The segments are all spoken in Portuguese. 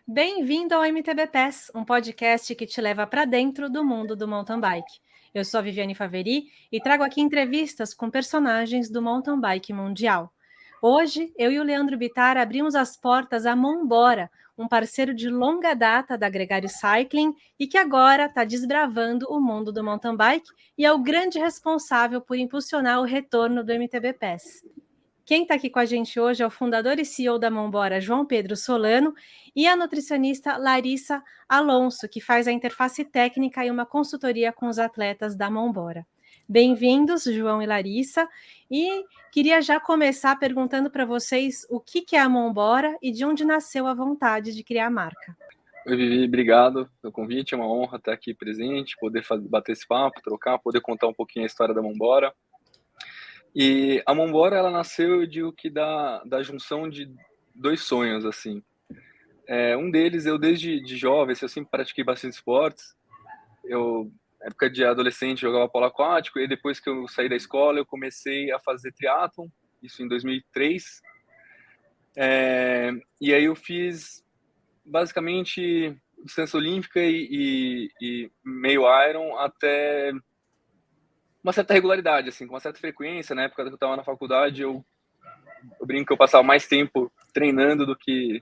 Bem-vindo ao MTB Pass, um podcast que te leva para dentro do mundo do mountain bike. Eu sou a Viviane Faveri e trago aqui entrevistas com personagens do mountain bike mundial. Hoje, eu e o Leandro Bittar abrimos as portas à Monbora, um parceiro de longa data da Gregário Cycling e que agora está desbravando o mundo do mountain bike e é o grande responsável por impulsionar o retorno do MTB Pass. Quem está aqui com a gente hoje é o fundador e CEO da Monbora, João Pedro Solano, e a nutricionista Larissa Alonso, que faz a interface técnica e uma consultoria com os atletas da Monbora. Bem-vindos, João e Larissa, e queria já começar perguntando para vocês o que é a Monbora e de onde nasceu a vontade de criar a marca. Oi, Vivi, obrigado pelo convite, é uma honra estar aqui presente, poder bater esse papo, trocar, poder contar um pouquinho a história da Monbora. E a Monbora, ela nasceu, eu digo que da junção de dois sonhos, assim. Um deles, eu desde jovem, eu sempre pratiquei bastante esportes. Eu, na época de adolescente, jogava polo aquático, e depois que eu saí da escola, eu comecei a fazer triatlon, isso em 2003. E aí eu fiz, basicamente, distância olímpica e meio Iron até uma certa regularidade, assim, com uma certa frequência. Na época que eu estava na faculdade, eu brinco que eu passava mais tempo treinando do que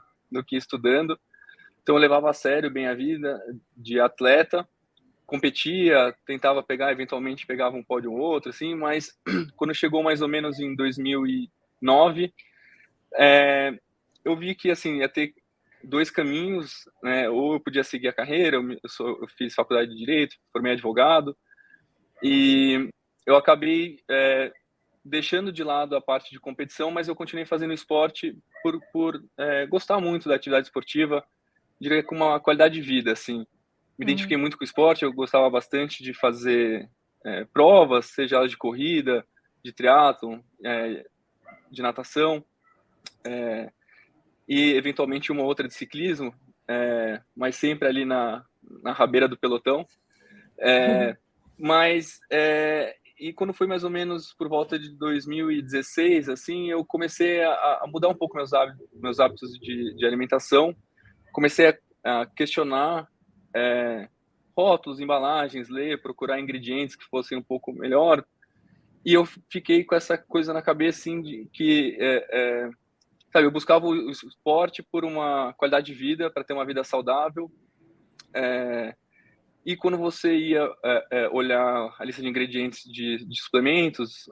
estudando. Então eu levava a sério bem a vida de atleta, competia, tentava pegar, eventualmente pegava um pódio ou outro, assim, mas quando chegou mais ou menos em 2009, eu vi que, assim, ia ter dois caminhos, né? Ou eu podia seguir a carreira, eu fiz faculdade de Direito, formei advogado, e eu acabei deixando de lado a parte de competição, mas eu continuei fazendo esporte por gostar muito da atividade esportiva, diria com uma qualidade de vida, assim. Me identifiquei muito com o esporte, eu gostava bastante de fazer provas, seja elas de corrida, de triatlon, de natação, e eventualmente uma outra de ciclismo, mas sempre ali na rabeira do pelotão. Mas e quando foi mais ou menos por volta de 2016, assim, eu comecei a mudar um pouco meus hábitos de alimentação. Comecei a questionar rótulos, embalagens, ler, procurar ingredientes que fossem um pouco melhor. E eu fiquei com essa coisa na cabeça, assim, de que sabe, eu buscava o esporte por uma qualidade de vida, para ter uma vida saudável. E quando você ia olhar a lista de ingredientes de suplementos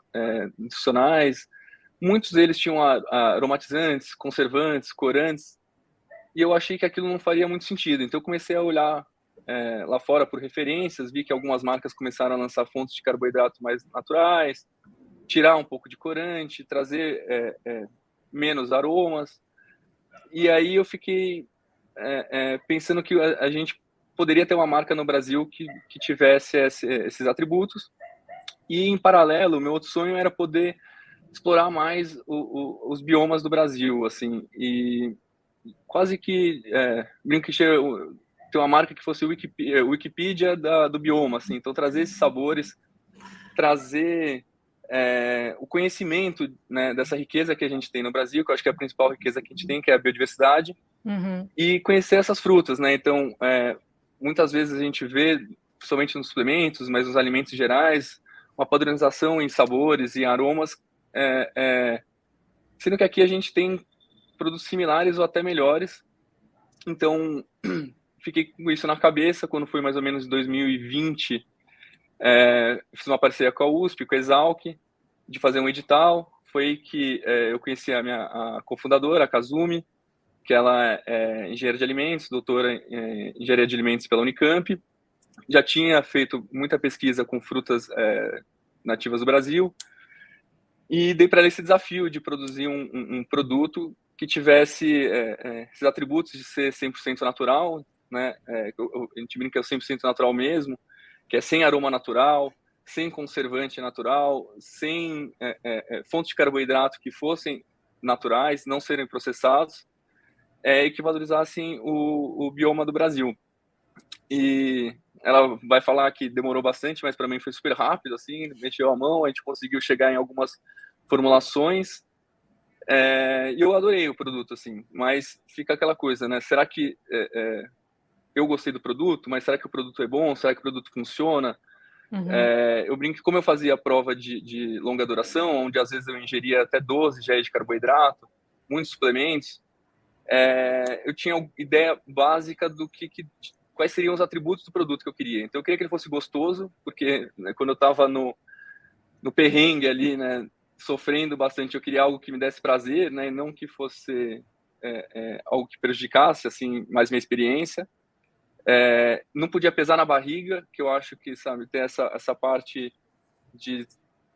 nutricionais, muitos deles tinham aromatizantes, conservantes, corantes, e eu achei que aquilo não faria muito sentido. Então eu comecei a olhar lá fora por referências, vi que algumas marcas começaram a lançar fontes de carboidrato mais naturais, tirar um pouco de corante, trazer menos aromas. E aí eu fiquei pensando que a gente poderia ter uma marca no Brasil que tivesse esses atributos. E, em paralelo, o meu outro sonho era poder explorar mais os biomas do Brasil, assim, e quase que brinco que ter uma marca que fosse Wikipedia do bioma, assim, então trazer esses sabores, trazer o conhecimento, né, dessa riqueza que a gente tem no Brasil, que eu acho que é a principal riqueza que a gente tem, que é a biodiversidade, e conhecer essas frutas, né? Então, muitas vezes a gente vê, principalmente nos suplementos, mas nos alimentos gerais, uma padronização em sabores e aromas, sendo que aqui a gente tem produtos similares ou até melhores. Então, fiquei com isso na cabeça quando foi mais ou menos em 2020. Fiz uma parceria com a USP, com a Exalc, de fazer um edital. Foi que eu conheci a cofundadora, a Kazumi, que ela é engenheira de alimentos, doutora em engenharia de alimentos pela Unicamp. Já tinha feito muita pesquisa com frutas nativas do Brasil. E dei para ela esse desafio de produzir um produto que tivesse esses atributos de ser 100% natural, né? A gente brinca que é o 100% natural mesmo, que é sem aroma natural, sem conservante natural, sem fontes de carboidrato que fossem naturais, não serem processados, e que valorizassem o bioma do Brasil. E ela vai falar que demorou bastante, mas para mim foi super rápido, assim, mexeu a mão, a gente conseguiu chegar em algumas formulações. E eu adorei o produto, assim, mas fica aquela coisa, né? Será que eu gostei do produto, mas será que o produto é bom? Será que o produto funciona? Eu brinco que como eu fazia a prova de longa duração, onde às vezes eu ingeria até 12 géis de carboidrato, muitos suplementos, eu tinha ideia básica do quais seriam os atributos do produto que eu queria. Então eu queria que ele fosse gostoso, porque né, quando eu estava no perrengue ali, né, sofrendo bastante, eu queria algo que me desse prazer, né, e não que fosse algo que prejudicasse assim mais minha experiência. Não podia pesar na barriga, que eu acho que, sabe, ter essa parte de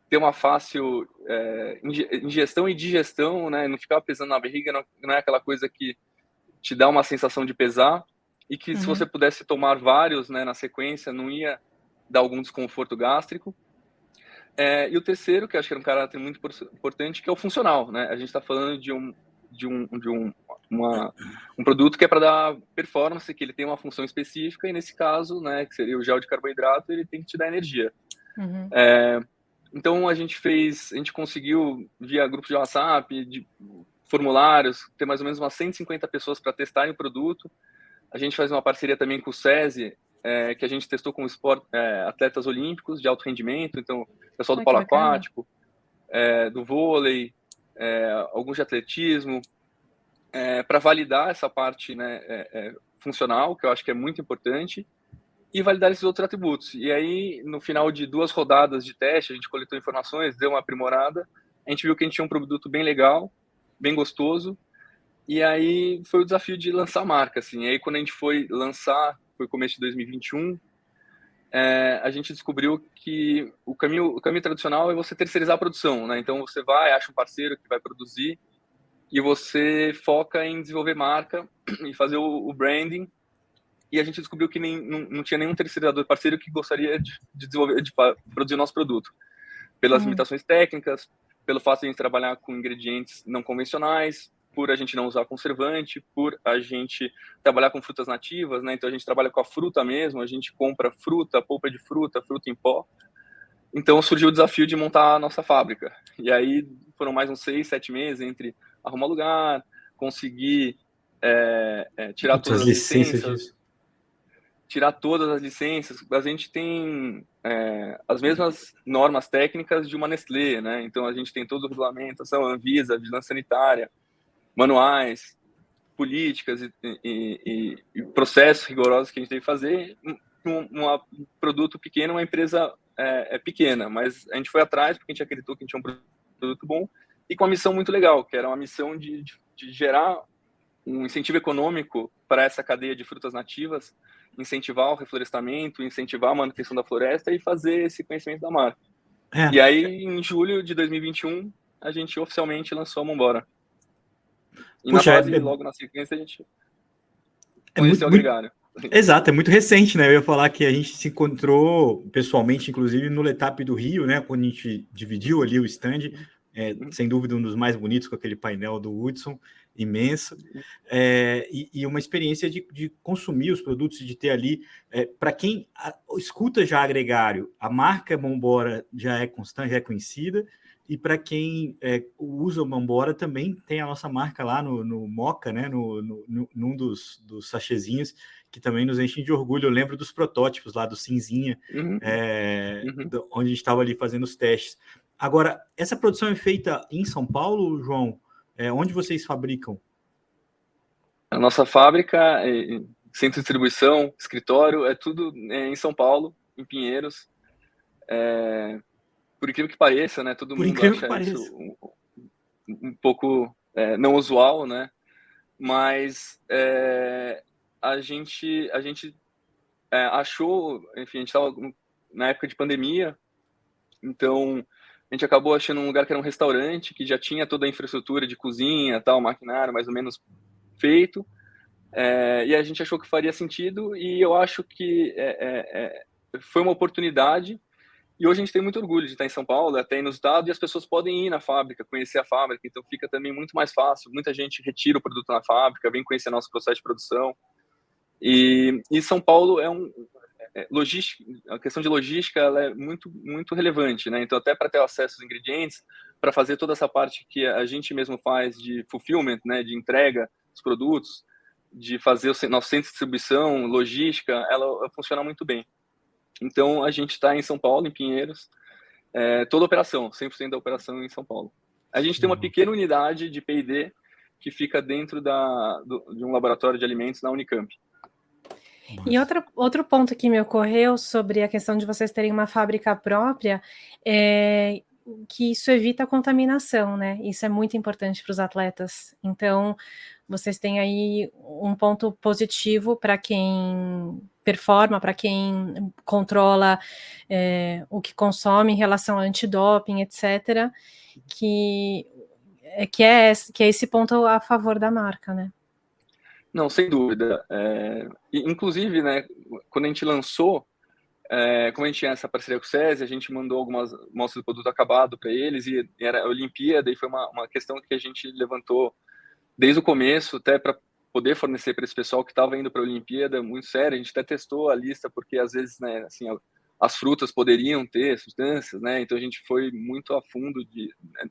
ter uma fácil ingestão e digestão, né? Não ficar pesando na barriga, não é aquela coisa que te dá uma sensação de pesar, e que se você pudesse tomar vários, né, na sequência, não ia dar algum desconforto gástrico. E o terceiro, que acho que era um caráter muito importante, que é o funcional, né? A gente está falando de um produto que é para dar performance, que ele tem uma função específica, e nesse caso, né, que seria o gel de carboidrato, ele tem que te dar energia. Então a gente conseguiu, via grupo de WhatsApp, de formulários, ter mais ou menos umas 150 pessoas para testarem o produto. A gente faz uma parceria também com o SESI, que a gente testou com atletas olímpicos de alto rendimento, então pessoal do polo aquático, do vôlei, alguns de atletismo, para validar essa parte, né, funcional, que eu acho que é muito importante, e validar esses outros atributos. E aí, no final de 2 rodadas de teste, a gente coletou informações, deu uma aprimorada, a gente viu que a gente tinha um produto bem legal, bem gostoso, e aí foi o desafio de lançar a marca, assim. E aí, quando a gente foi lançar, foi começo de 2021, a gente descobriu que o caminho tradicional é você terceirizar a produção, né? Então, você acha um parceiro que vai produzir, e você foca em desenvolver marca e fazer o branding. E a gente descobriu que não tinha nenhum terceirizador parceiro que gostaria de desenvolver, de produzir o nosso produto, pelas limitações técnicas, pelo fato de a gente trabalhar com ingredientes não convencionais, por a gente não usar conservante, por a gente trabalhar com frutas nativas, né? Então a gente trabalha com a fruta mesmo, a gente compra fruta, polpa de fruta, fruta em pó. Então surgiu o desafio de montar a nossa fábrica. E aí foram mais uns 6, 7 meses entre arrumar lugar, conseguir tirar todas as licenças. Tirar todas as licenças. A gente tem as mesmas normas técnicas de uma Nestlé, né? Então a gente tem toda a regulamentação, Anvisa, vigilância sanitária, manuais, políticas e processos rigorosos que a gente tem que fazer. Um produto pequeno, uma empresa pequena, mas a gente foi atrás porque a gente acreditou que a gente tinha um produto bom e com uma missão muito legal, que era uma missão de gerar um incentivo econômico para essa cadeia de frutas nativas, incentivar o reflorestamento, incentivar a manutenção da floresta e fazer esse conhecimento da marca. E aí, em julho de 2021, a gente oficialmente lançou a Mambora. E na fase, logo na sequência, a gente conheceu o Gregário. Exato, é muito recente, né? Eu ia falar que a gente se encontrou pessoalmente, inclusive, no Letap do Rio, né? Quando a gente dividiu ali o stand, sem dúvida um dos mais bonitos, com aquele painel do Hudson, imenso, e uma experiência de consumir os produtos, de ter ali, para quem escuta já Gregário, a marca Mambora já é constante, já é conhecida, e para quem usa o Mambora também tem a nossa marca lá no Moca, né? Num dos sachezinhos, que também nos enche de orgulho. Eu lembro dos protótipos lá do Cinzinha, onde a gente estava ali fazendo os testes. Agora, essa produção é feita em São Paulo, João? Onde vocês fabricam? A nossa fábrica, centro de distribuição, escritório, é tudo em São Paulo, em Pinheiros. Por incrível que pareça, né? Todo mundo acha isso um pouco não usual, né? Mas a gente achou, enfim, a gente estava na época de pandemia, então a gente acabou achando um lugar que era um restaurante, que já tinha toda a infraestrutura de cozinha, tal, maquinário mais ou menos feito, e a gente achou que faria sentido, e eu acho que foi uma oportunidade. E hoje a gente tem muito orgulho de estar em São Paulo, até inusitado, e as pessoas podem ir na fábrica, conhecer a fábrica, então fica também muito mais fácil. Muita gente retira o produto na fábrica, vem conhecer nosso processo de produção. E São Paulo logística, a questão de logística ela é muito, muito relevante, né? Então, até para ter acesso aos ingredientes, para fazer toda essa parte que a gente mesmo faz de fulfillment, né, de entrega dos produtos, de fazer o nosso centro de distribuição, logística, ela funciona muito bem. Então, a gente está em São Paulo, em Pinheiros, toda a operação, 100% da operação em São Paulo. A gente tem uma pequena unidade de P&D que fica dentro de um laboratório de alimentos na Unicamp. E outro ponto que me ocorreu sobre a questão de vocês terem uma fábrica própria é que isso evita a contaminação, né? Isso é muito importante para os atletas. Então, vocês têm aí um ponto positivo para quem performa, para quem controla o que consome em relação a antidoping, etc., que é esse ponto a favor da marca, né? Não, sem dúvida. Inclusive, né, quando a gente lançou, como a gente tinha essa parceria com o SESI, a gente mandou algumas mostras do produto acabado para eles, e era a Olimpíada, e foi uma questão que a gente levantou desde o começo, até para poder fornecer para esse pessoal que estava indo para a Olimpíada, muito sério. A gente até testou a lista, porque às vezes, né, assim, as frutas poderiam ter substâncias, né, então a gente foi muito a fundo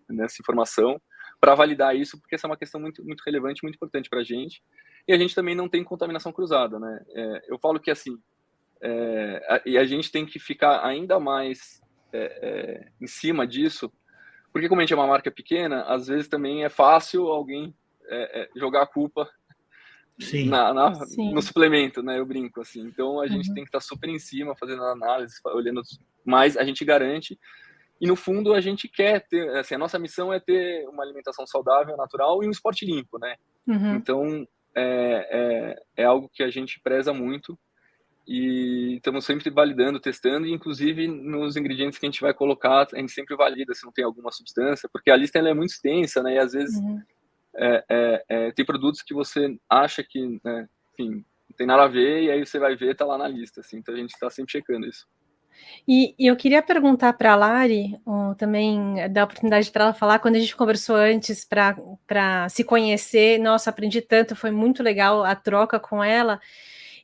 nessa informação para validar isso, porque essa é uma questão muito, muito relevante, muito importante para a gente. E a gente também não tem contaminação cruzada, né? Eu falo que, assim, e a gente tem que ficar ainda mais em cima disso, porque como a gente é uma marca pequena, às vezes também é fácil alguém jogar a culpa no suplemento, né? Eu brinco, assim. Então, a gente tem que estar super em cima, fazendo análise, olhando mais, a gente garante. E, no fundo, a gente quer ter, assim, a nossa missão é ter uma alimentação saudável, natural e um esporte limpo, né? Então, é algo que a gente preza muito e estamos sempre validando, testando, e inclusive nos ingredientes que a gente vai colocar, a gente sempre valida se não tem alguma substância, porque a lista ela é muito extensa, né? E às vezes tem produtos que você acha que, né, enfim, não tem nada a ver, e aí você vai ver, tá lá na lista, assim. Então a gente está sempre checando isso. E eu queria perguntar para a Lari, também dar a oportunidade para ela falar, quando a gente conversou antes para se conhecer, nossa, aprendi tanto, foi muito legal a troca com ela,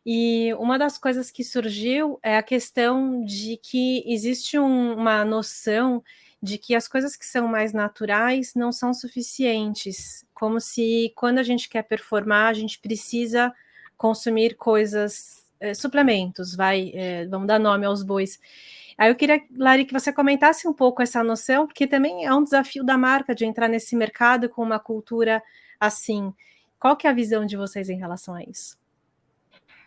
e uma das coisas que surgiu é a questão de que existe uma noção de que as coisas que são mais naturais não são suficientes, como se quando a gente quer performar, a gente precisa consumir coisas, suplementos, vamos dar nome aos bois. Aí eu queria, Lari, que você comentasse um pouco essa noção, porque também é um desafio da marca de entrar nesse mercado com uma cultura assim. Qual que é a visão de vocês em relação a isso?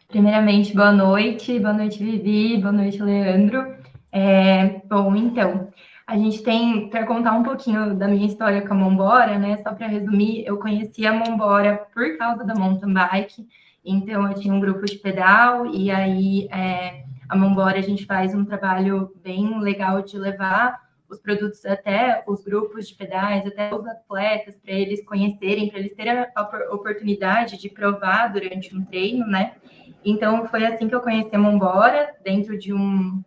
Primeiramente, boa noite, Vivi, boa noite, Leandro. Bom, então, a gente tem, para contar um pouquinho da minha história com a Mombora, né, só para resumir, eu conheci a Mombora por causa da mountain bike, então eu tinha um grupo de pedal, e aí a Mombora a gente faz um trabalho bem legal de levar os produtos até os grupos de pedais, até os atletas, para eles conhecerem, para eles terem a oportunidade de provar durante um treino, né? Então, foi assim que eu conheci a Mombora, dentro de um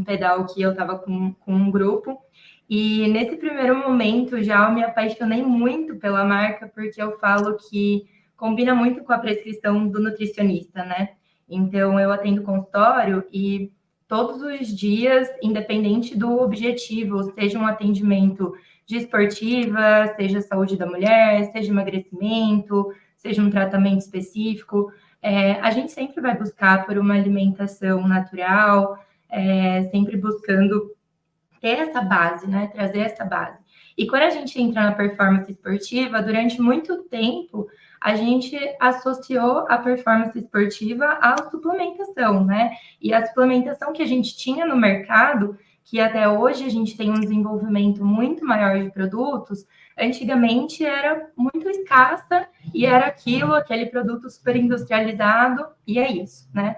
pedal que eu estava com um grupo. E nesse primeiro momento, já eu me apaixonei muito pela marca, porque eu falo que combina muito com a prescrição do nutricionista, né? Então, eu atendo consultório e todos os dias, independente do objetivo, seja um atendimento de esportiva, seja saúde da mulher, seja emagrecimento, seja um tratamento específico, a gente sempre vai buscar por uma alimentação natural, sempre buscando ter essa base, né? Trazer essa base. E quando a gente entra na performance esportiva, durante muito tempo, a gente associou a performance esportiva à suplementação, né? E a suplementação que a gente tinha no mercado, que até hoje a gente tem um desenvolvimento muito maior de produtos, antigamente era muito escassa e era aquele produto super industrializado, e é isso, né?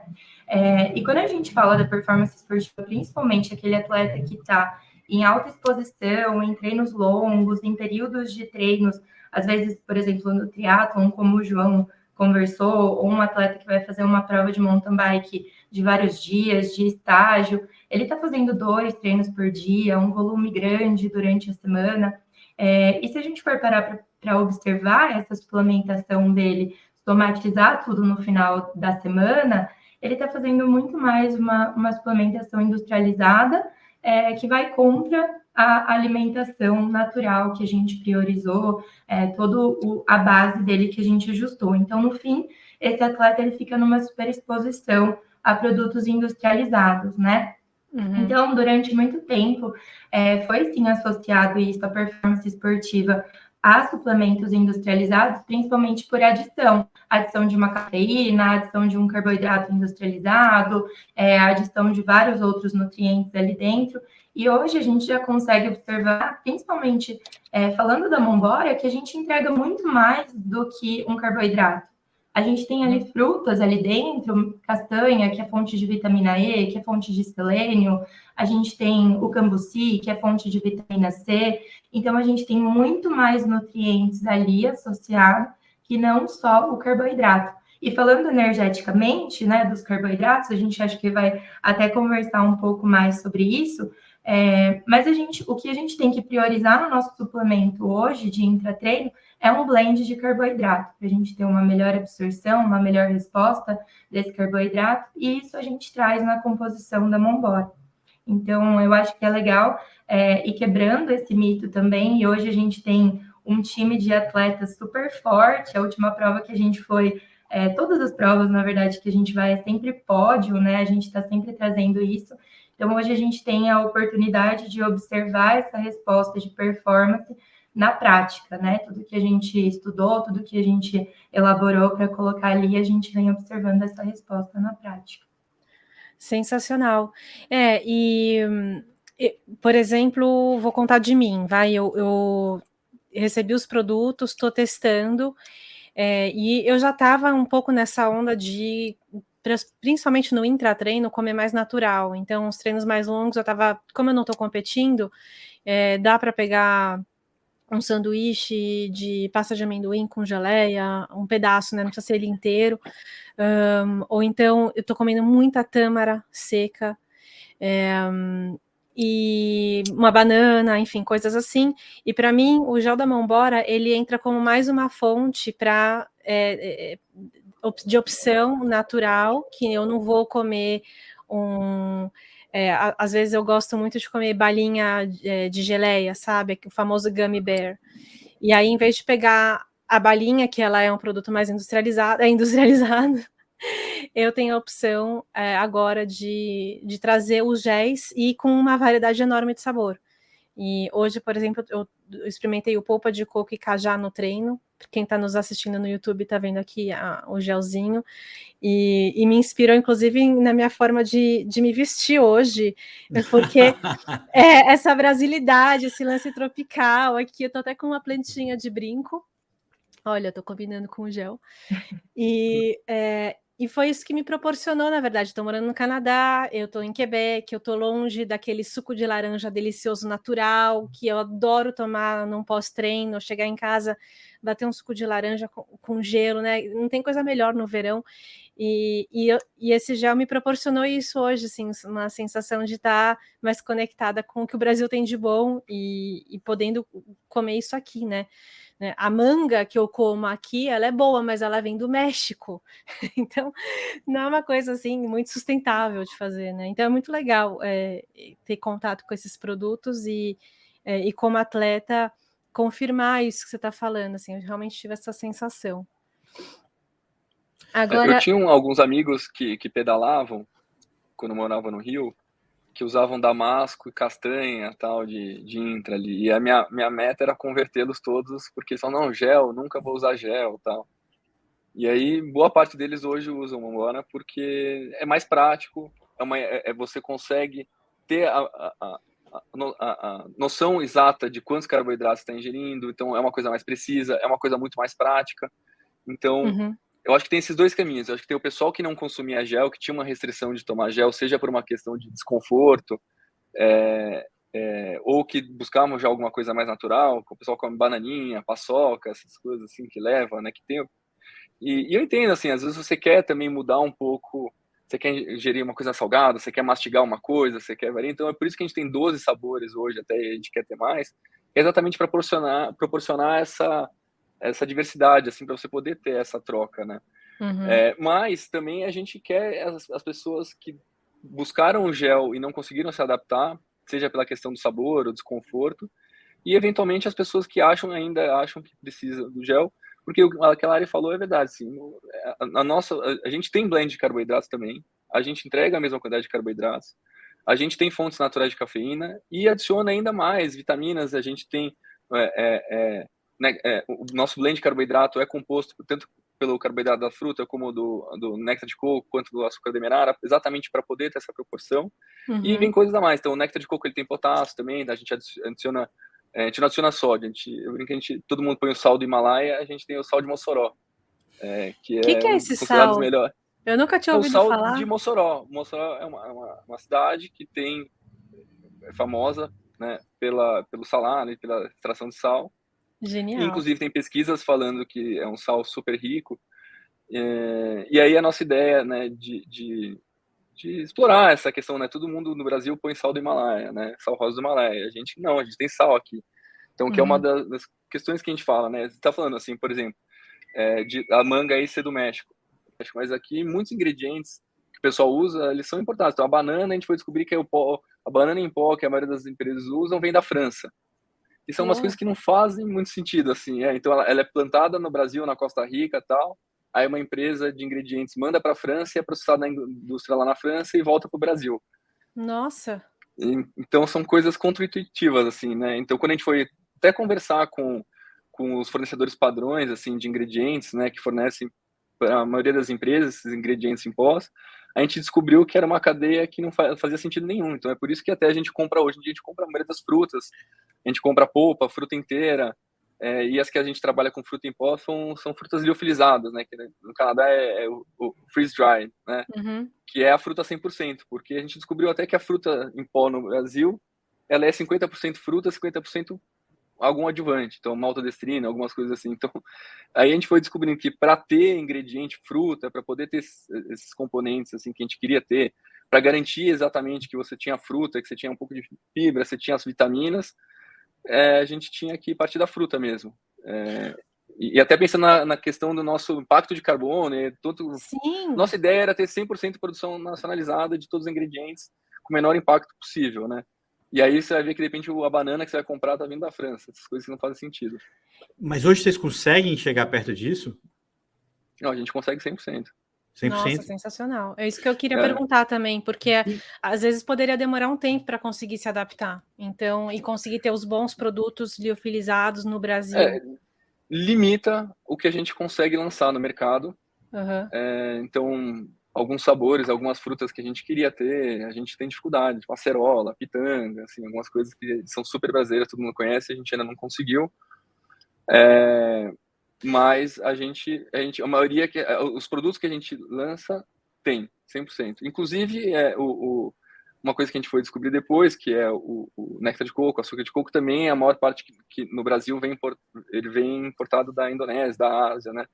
E quando a gente fala da performance esportiva, principalmente aquele atleta que está em alta exposição, em treinos longos, em períodos de treinos, às vezes, por exemplo, no triatlon, como o João conversou, ou um atleta que vai fazer uma prova de mountain bike de vários dias, de estágio, ele está fazendo 2 treinos por dia, um volume grande durante a semana. E se a gente for parar para observar essa suplementação dele, somatizar tudo no final da semana, ele está fazendo muito mais uma suplementação industrializada, que vai contra a alimentação natural que a gente priorizou, toda a base dele que a gente ajustou. Então, no fim, esse atleta ele fica numa superexposição a produtos industrializados, né? Então, durante muito tempo, foi sim associado isso à performance esportiva a suplementos industrializados, principalmente por adição de uma cafeína, adição de um carboidrato industrializado, adição de vários outros nutrientes ali dentro. E hoje a gente já consegue observar, principalmente falando da Monbora, que a gente entrega muito mais do que um carboidrato. A gente tem ali frutas ali dentro, castanha, que é fonte de vitamina E, que é fonte de selênio. A gente tem o cambuci, que é fonte de vitamina C. Então, a gente tem muito mais nutrientes ali associados que não só o carboidrato. E falando energeticamente, né, dos carboidratos, a gente acha que vai até conversar um pouco mais sobre isso. Mas o que a gente tem que priorizar no nosso suplemento hoje de intratreino é um blend de carboidrato, para a gente ter uma melhor absorção, uma melhor resposta desse carboidrato, e isso a gente traz na composição da Monbora. Então, eu acho que é legal ir quebrando esse mito também, e hoje a gente tem um time de atletas super forte. A última prova que a gente foi, todas as provas, na verdade, que a gente vai é sempre pódio, né? A gente está sempre trazendo isso. Então, hoje a gente tem a oportunidade de observar essa resposta de performance na prática, né? Tudo que a gente estudou, tudo que a gente elaborou para colocar ali, a gente vem observando essa resposta na prática. Sensacional. Por exemplo, vou contar de mim, vai? Eu recebi os produtos, estou testando, e eu já estava um pouco nessa onda de, principalmente no intratreino, comer mais natural. Então, os treinos mais longos, eu estava, como eu não estou competindo, dá para pegar um sanduíche de pasta de amendoim com geleia, um pedaço, né? Não precisa ser ele inteiro. Ou então, eu tô comendo muita tâmara seca, e uma banana, enfim, coisas assim. E para mim, o gel da Monbora, ele entra como mais uma fonte de opção natural, que eu não vou comer às vezes eu gosto muito de comer balinha de geleia, sabe? O famoso gummy bear. E aí, em vez de pegar a balinha, que ela é um produto mais industrializado, eu tenho a opção agora de trazer os géis e com uma variedade enorme de sabor. E hoje, por exemplo, eu experimentei o polpa de coco e cajá no treino. Quem está nos assistindo no YouTube está vendo aqui o gelzinho. E me inspirou, inclusive, na minha forma de me vestir hoje, porque essa brasilidade, esse lance tropical aqui. Eu estou até com uma plantinha de brinco. Olha, eu tô combinando com o gel. E foi isso que me proporcionou, na verdade. Estou morando no Canadá, eu estou em Quebec, eu estou longe daquele suco de laranja delicioso natural, que eu adoro tomar num pós-treino, chegar em casa, bater um suco de laranja com gelo, né? Não tem coisa melhor no verão. E esse gel me proporcionou isso hoje, assim, uma sensação de estar mais conectada com o que o Brasil tem de bom e podendo comer isso aqui, né? A manga que eu como aqui, ela é boa, mas ela vem do México. Então, não é uma coisa assim muito sustentável de fazer, né? Então é muito legal ter contato com esses produtos e como atleta confirmar isso que você está falando. Assim, eu realmente tive essa sensação. Agora, eu tinha alguns amigos que pedalavam quando eu morava no Rio, que usavam damasco e castanha, tal, de intra ali. E a minha meta era convertê-los todos, porque eles falam, não, gel, nunca vou usar gel, tal. E aí, boa parte deles hoje usam Monbora porque é mais prático, você consegue ter a noção exata de quantos carboidratos está ingerindo, então é uma coisa mais precisa, é uma coisa muito mais prática. Então, eu acho que tem esses dois caminhos. Eu acho que tem o pessoal que não consumia gel, que tinha uma restrição de tomar gel, seja por uma questão de desconforto, ou que buscavam já alguma coisa mais natural, que o pessoal come bananinha, paçoca, essas coisas assim que leva, né? Que tem. E eu entendo, assim, às vezes você quer também mudar um pouco, você quer ingerir uma coisa salgada, você quer mastigar uma coisa, você quer variar. Então é por isso que a gente tem 12 sabores hoje, até a gente quer ter mais, exatamente para proporcionar essa diversidade, assim, para você poder ter essa troca, né? Mas também a gente quer as pessoas que buscaram o gel e não conseguiram se adaptar seja pela questão do sabor ou desconforto, e eventualmente as pessoas que ainda acham que precisa do gel, porque o que a Lari falou é verdade, assim, a gente tem blend de carboidratos também, a gente entrega a mesma quantidade de carboidratos, a gente tem fontes naturais de cafeína e adiciona ainda mais vitaminas, a gente tem o nosso blend de carboidrato é composto tanto pelo carboidrato da fruta como do néctar de coco, quanto do açúcar demerara, exatamente para poder ter essa proporção. E vem coisas a mais. Então, o néctar de coco ele tem potássio também, a gente adiciona, a gente não adiciona sódio, eu brinco que todo mundo põe o sal do Himalaia, a gente tem o sal de Mossoró, que que é esse sal? Melhor. Eu nunca tinha ouvido falar. O falar. sal de Mossoró. Mossoró é uma cidade que é famosa, né, pelo salário, pela extração de sal. Genial. E, inclusive, tem pesquisas falando que é um sal super rico. E aí a nossa ideia, né, de explorar essa questão, né? Todo mundo no Brasil põe sal do Himalaia, né? Sal rosa do Himalaia. A gente não, a gente tem sal aqui. Então, que é uma das questões que a gente fala, né? Você está falando assim, por exemplo, a manga aí ser do México. Mas aqui muitos ingredientes que o pessoal usa, eles são importados. Então, a banana, a gente foi descobrir que a banana em pó que a maioria das empresas usam vem da França. E são umas coisas que não fazem muito sentido, assim. Então, ela é plantada no Brasil, na Costa Rica e tal. Aí uma empresa de ingredientes manda para a França e é processada na indústria lá na França e volta para o Brasil. Nossa! Então, são coisas contra-intuitivas, assim, né? Então, quando a gente foi até conversar com os fornecedores padrões, assim, de ingredientes, né, que fornecem para a maioria das empresas esses ingredientes em pós, a gente descobriu que era uma cadeia que não fazia sentido nenhum. Então, é por isso que até a gente compra hoje em dia, a gente compra a maioria das frutas, a gente compra polpa, fruta inteira, e as que a gente trabalha com fruta em pó são frutas liofilizadas, né? Que no Canadá é o freeze-dry, né? Que é a fruta 100%, porque a gente descobriu até que a fruta em pó no Brasil, ela é 50% fruta, 50% algum adjuvante, então maltodestrina, algumas coisas assim. Então, aí a gente foi descobrindo que para ter ingrediente fruta, para poder ter esses componentes assim que a gente queria ter, para garantir exatamente que você tinha fruta, que você tinha um pouco de fibra, você tinha as vitaminas, a gente tinha que partir da fruta mesmo. E até pensando na questão do nosso impacto de carbono, Sim. Nossa ideia era ter 100% de produção nacionalizada de todos os ingredientes com o menor impacto possível, né? E aí você vai ver que, de repente, a banana que você vai comprar tá vindo da França. Essas coisas que não fazem sentido. Mas hoje vocês conseguem chegar perto disso? Não, a gente consegue 100%. 100%? Nossa, sensacional. É isso que eu queria perguntar também, porque às vezes poderia demorar um tempo para conseguir se adaptar. Então, e conseguir ter os bons produtos liofilizados no Brasil. Limita o que a gente consegue lançar no mercado. Então, alguns sabores, algumas frutas que a gente queria ter, a gente tem dificuldade, tipo acerola, pitanga, assim, algumas coisas que são super brasileiras, todo mundo conhece, a gente ainda não conseguiu. Mas a maioria, os produtos que a gente lança tem 100%. Inclusive, uma coisa que a gente foi descobrir depois, que é o néctar de coco, açúcar de coco, também a maior parte que no Brasil ele vem importado da Indonésia, da Ásia, né?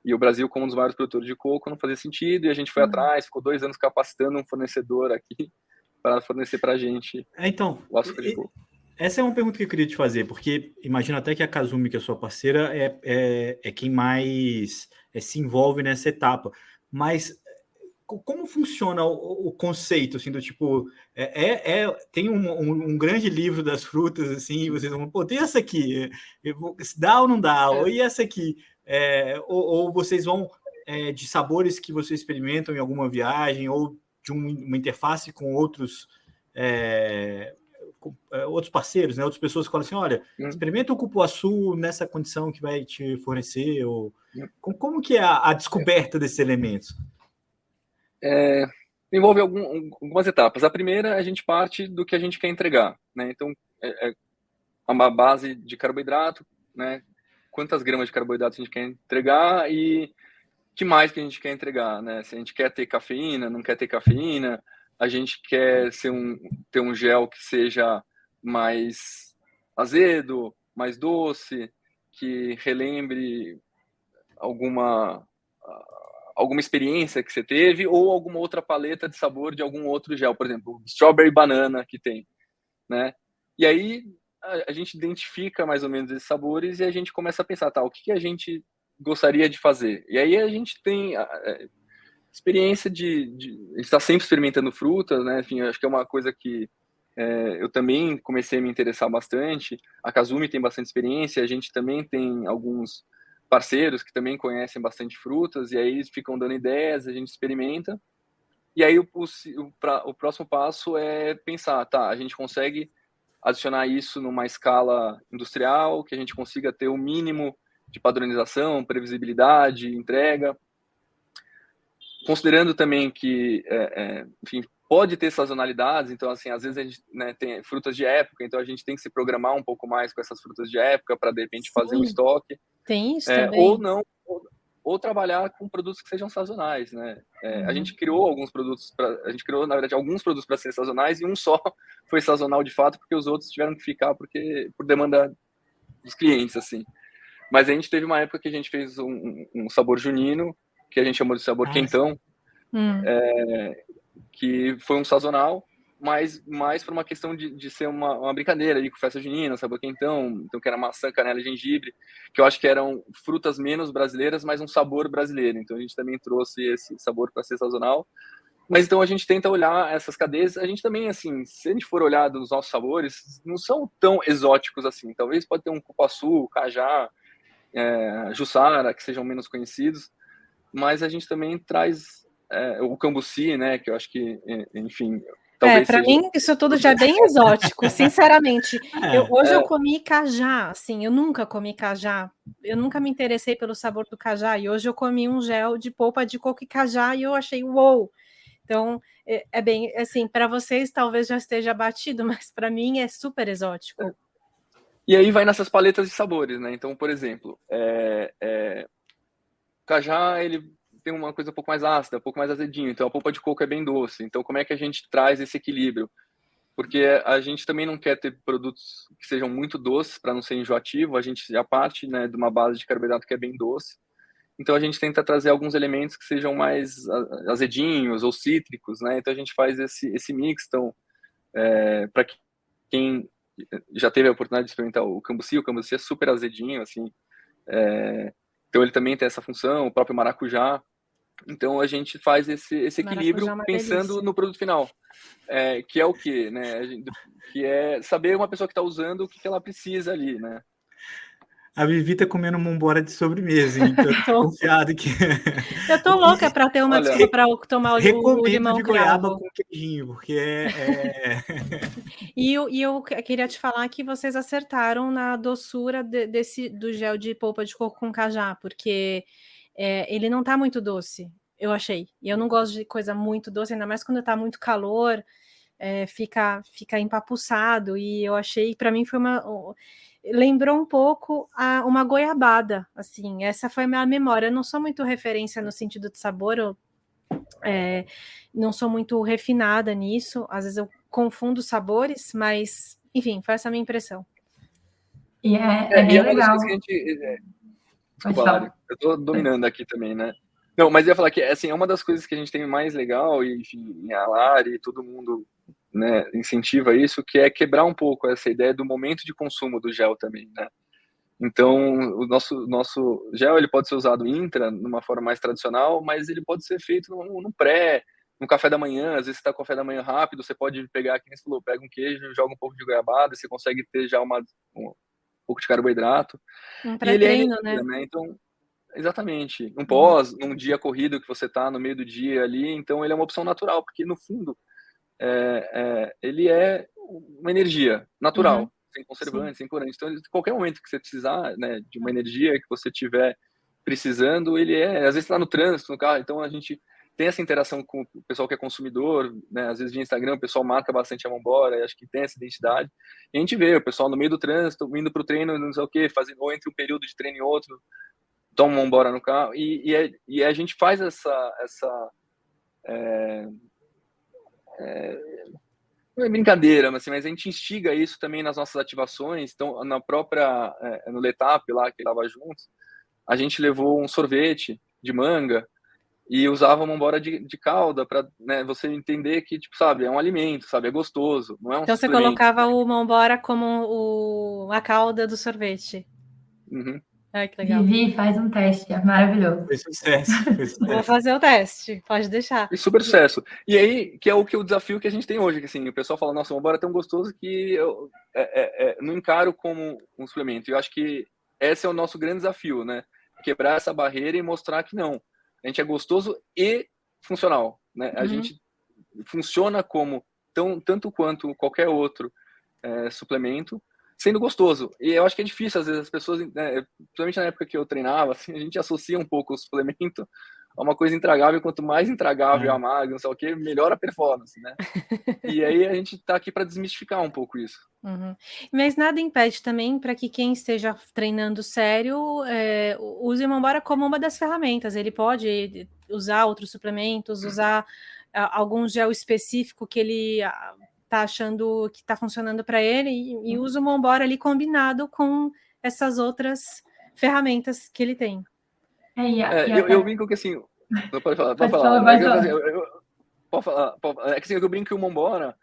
E o Brasil, como um dos maiores produtores de coco, não fazia sentido, e a gente foi atrás, ficou 2 anos capacitando um fornecedor aqui para fornecer para a gente o açúcar de coco. Essa é uma pergunta que eu queria te fazer, porque imagino até que a Kazumi, que é a sua parceira, é quem mais se envolve nessa etapa. Mas como funciona o conceito, assim, do tipo... tem um grande livro das frutas, assim, e vocês vão, pô, tem essa aqui, dá ou não dá? Ou e essa aqui? Ou vocês vão de sabores que vocês experimentam em alguma viagem, ou de uma interface com outros parceiros, né? Outras pessoas que falam assim, olha, experimenta o cupuaçu nessa condição que vai te fornecer, ou como que é a descoberta desses elementos? Envolve algumas etapas. A primeira, a gente parte do que a gente quer entregar, né? Então, uma base de carboidrato, né? Quantas gramas de carboidrato a gente quer entregar e que mais que a gente quer entregar, né? Se a gente quer ter cafeína, não quer ter cafeína, a gente quer ter um gel que seja mais azedo, mais doce, que relembre alguma experiência que você teve ou alguma outra paleta de sabor de algum outro gel, por exemplo, strawberry banana que tem, né? E aí a gente identifica mais ou menos esses sabores e a gente começa a pensar, o que a gente gostaria de fazer? E aí a gente tem experiência a gente está sempre experimentando frutas, né? Enfim, acho que é uma coisa que eu também comecei a me interessar bastante. A Kazumi tem bastante experiência, a gente também tem alguns parceiros que também conhecem bastante frutas, e aí eles ficam dando ideias, a gente experimenta. E aí o próximo passo é pensar, tá, a gente consegue adicionar isso numa escala industrial, que a gente consiga ter o mínimo de padronização, previsibilidade, entrega, considerando também que, enfim, pode ter sazonalidades, então, assim, às vezes a gente, né, tem frutas de época, então a gente tem que se programar um pouco mais com essas frutas de época para, de repente, fazer um estoque. Tem isso também. Ou não, ou trabalhar com produtos que sejam sazonais, né? A gente criou alguns produtos, na verdade, alguns produtos para serem sazonais, e um só foi sazonal de fato, porque os outros tiveram que ficar por demanda dos clientes, assim. Mas a gente teve uma época que a gente fez um sabor junino, que a gente chamou de sabor quentão, que foi um sazonal, mas mais por uma questão de ser uma brincadeira ali com festa junina, sabor quentão, então que era maçã, canela e gengibre, que eu acho que eram frutas menos brasileiras, mas um sabor brasileiro. Então a gente também trouxe esse sabor para ser sazonal. Mas então a gente tenta olhar essas cadeias, a gente também, assim, se a gente for olhar dos nossos sabores, não são tão exóticos assim. Talvez pode ter um cupuaçu, cajá, jussara, que sejam menos conhecidos, mas a gente também traz o cambuci, né, que eu acho que, enfim, talvez para mim isso tudo já é bem exótico, sinceramente. Hoje eu comi cajá, assim, eu nunca comi cajá, eu nunca me interessei pelo sabor do cajá, e hoje eu comi um gel de polpa de coco e cajá, e eu achei uou! Então, é bem, assim, para vocês talvez já esteja batido, mas para mim é super exótico. E aí vai nessas paletas de sabores, né? Então, por exemplo, o cajá, ele tem uma coisa um pouco mais ácida, um pouco mais azedinho, então a polpa de coco é bem doce. Então, como é que a gente traz esse equilíbrio? Porque a gente também não quer ter produtos que sejam muito doces para não ser enjoativo, a gente já parte, né, de uma base de carboidrato que é bem doce. Então a gente tenta trazer alguns elementos que sejam mais azedinhos ou cítricos, né? Então a gente faz esse mix. Então, para quem já teve a oportunidade de experimentar o cambuci é super azedinho, assim. Então ele também tem essa função, o próprio maracujá. Então a gente faz esse equilíbrio pensando no produto final, que é o quê, né? Que é saber uma pessoa que está usando o que ela precisa ali, né? A Vivi tá comendo mumbora de sobremesa, hein? Tô confiado que... Eu tô louca para ter uma desculpa para tomar o limão de goiaba com queijinho, porque E eu queria te falar que vocês acertaram na doçura do gel de polpa de coco com cajá, porque ele não tá muito doce, eu achei. E eu não gosto de coisa muito doce, ainda mais quando tá muito calor, fica empapuçado, e eu achei, para mim foi lembrou um pouco uma goiabada, assim, essa foi a minha memória. Eu não sou muito referência no sentido de sabor, eu não sou muito refinada nisso, às vezes eu confundo sabores, mas, enfim, foi essa a minha impressão. E é bem legal. Desculpa, Lari, eu tô dominando aqui também, né? Não, mas eu ia falar que, assim, é uma das coisas que a gente tem mais legal, e, enfim, a Lari, todo mundo, né, incentiva isso, que é quebrar um pouco essa ideia do momento de consumo do gel também, né? Então, o nosso gel, ele pode ser usado intra, numa forma mais tradicional, mas ele pode ser feito no pré, no café da manhã. Às vezes você está com café da manhã rápido, você pode pegar, como você falou, pega um queijo, joga um pouco de goiabada, você consegue ter já um pouco de carboidrato. Um pré-treino, né? Então, exatamente. Num dia corrido que você está no meio do dia ali, então ele é uma opção natural, porque no fundo ele é uma energia natural, sem conservantes, sem corantes. Então, qualquer momento que você precisar, né, de uma energia que você tiver precisando, ele às vezes está no trânsito, no carro, então a gente tem essa interação com o pessoal que é consumidor, né? Às vezes via Instagram, o pessoal marca bastante a Mambora, acho que tem essa identidade, e a gente vê o pessoal no meio do trânsito, indo para o treino, não sei o quê, ou entre um período de treino e outro, toma uma Mambora no carro, e a gente faz não é brincadeira, mas a gente instiga isso também nas nossas ativações. Então, na própria, no Letap lá, que estava juntos, a gente levou um sorvete de manga e usava uma Mambora de calda para, né, você entender que, tipo, sabe, é um alimento, sabe, é gostoso, não é um Então você colocava o Mambora como a calda do sorvete. Uhum. Ai, que legal. Vivi, faz um teste, é maravilhoso. Foi sucesso, foi sucesso. Vou fazer o teste, pode deixar. E super sucesso. E aí, que é o desafio que a gente tem hoje, que assim, o pessoal fala, nossa, o Mombora é tão gostoso que eu não encaro como um suplemento. Eu acho que esse é o nosso grande desafio, né? Quebrar essa barreira e mostrar que não. A gente é gostoso e funcional, né? A gente funciona como tanto quanto qualquer outro suplemento, sendo gostoso. E eu acho que é difícil, às vezes, as pessoas, né, principalmente na época que eu treinava, assim, a gente associa um pouco o suplemento a uma coisa intragável, quanto mais intragável a magra, não sei o que, melhor a performance, né? E aí a gente tá aqui para desmistificar um pouco isso. Mas nada impede também para que quem esteja treinando sério use o Mombora como uma das ferramentas. Ele pode usar outros suplementos, usar algum gel específico que ele tá achando que tá funcionando para ele e usa o Mombora ali combinado com essas outras ferramentas que ele tem. Eu brinco que assim, pode falar. Pode falar. Pode falar. É que assim, eu brinco que o Mombora,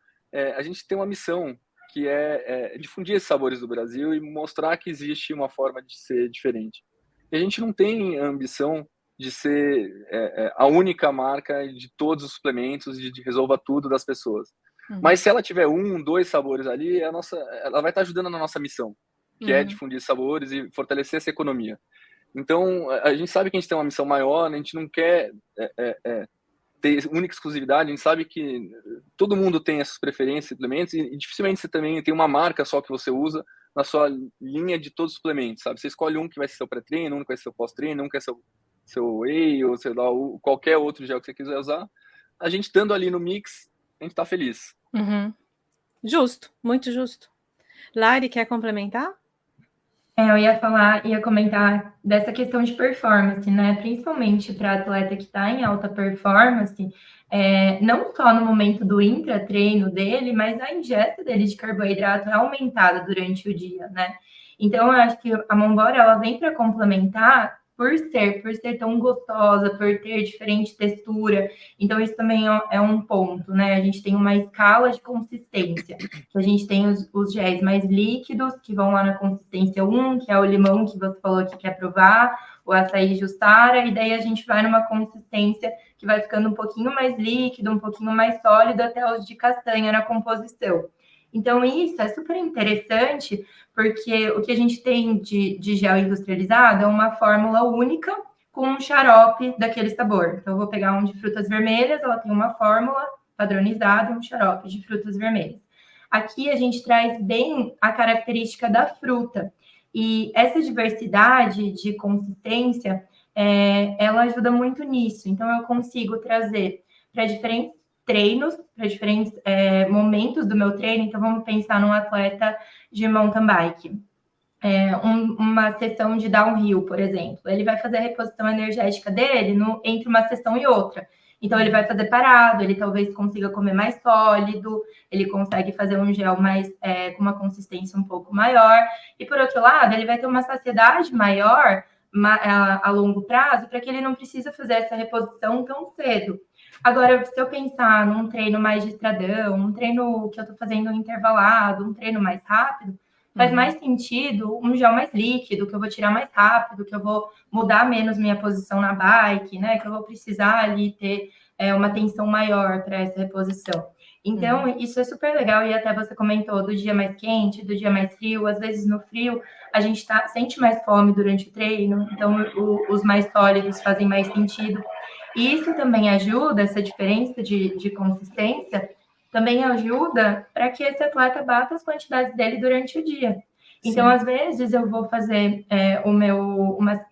a gente tem uma missão que é difundir esses sabores do Brasil e mostrar que existe uma forma de ser diferente. E a gente não tem a ambição de ser a única marca de todos os suplementos, de resolva tudo das pessoas. Mas se ela tiver 1, 2 sabores ali, ela vai estar ajudando na nossa missão, que é difundir sabores e fortalecer essa economia. Então, a gente sabe que a gente tem uma missão maior, né? A gente não quer ter única exclusividade, a gente sabe que todo mundo tem essas preferências, suplementos, e dificilmente você também tem uma marca só que você usa na sua linha de todos os suplementos, sabe? Você escolhe um que vai ser seu pré-treino, um que vai ser seu pós-treino, um que é seu whey, ou sei lá, qualquer outro gel que você quiser usar. A gente estando ali no mix, a gente tá feliz. Justo, muito justo. Lari, quer complementar? Eu ia comentar dessa questão de performance, né? Principalmente para atleta que está em alta performance, não só no momento do intratreino dele, mas a ingesta dele de carboidrato é aumentada durante o dia, né? Então, eu acho que a Mombora, ela vem para complementar por ser tão gostosa, por ter diferente textura. Então, isso também é um ponto, né? A gente tem uma escala de consistência. A gente tem os géis mais líquidos, que vão lá na consistência 1, que é o limão que você falou que quer provar, o açaí Justara, e daí a gente vai numa consistência que vai ficando um pouquinho mais líquido, um pouquinho mais sólido, até os de castanha na composição. Então, isso é super interessante, porque o que a gente tem de gel industrializado é uma fórmula única com um xarope daquele sabor. Então, eu vou pegar um de frutas vermelhas, ela tem uma fórmula padronizada, um xarope de frutas vermelhas. Aqui a gente traz bem a característica da fruta. E essa diversidade de consistência, ela ajuda muito nisso. Então, eu consigo trazer para diferentes treinos, para diferentes momentos do meu treino. Então, vamos pensar num atleta de mountain bike. Uma sessão de downhill, por exemplo. Ele vai fazer a reposição energética dele entre uma sessão e outra. Então, ele vai fazer parado, ele talvez consiga comer mais sólido, ele consegue fazer um gel mais com uma consistência um pouco maior. E, por outro lado, ele vai ter uma saciedade maior a longo prazo, para que ele não precisa fazer essa reposição tão cedo. Agora, se eu pensar num treino mais de estradão, um treino que eu estou fazendo intervalado, um treino mais rápido, faz mais sentido um gel mais líquido, que eu vou tirar mais rápido, que eu vou mudar menos minha posição na bike, né? Que eu vou precisar ali ter uma atenção maior para essa reposição. Então, isso é super legal, e até você comentou do dia mais quente, do dia mais frio. Às vezes, no frio, a gente sente mais fome durante o treino, então os mais sólidos fazem mais sentido. E isso também ajuda, essa diferença de consistência, também ajuda para que esse atleta bata as quantidades dele durante o dia. Então, às vezes, eu vou fazer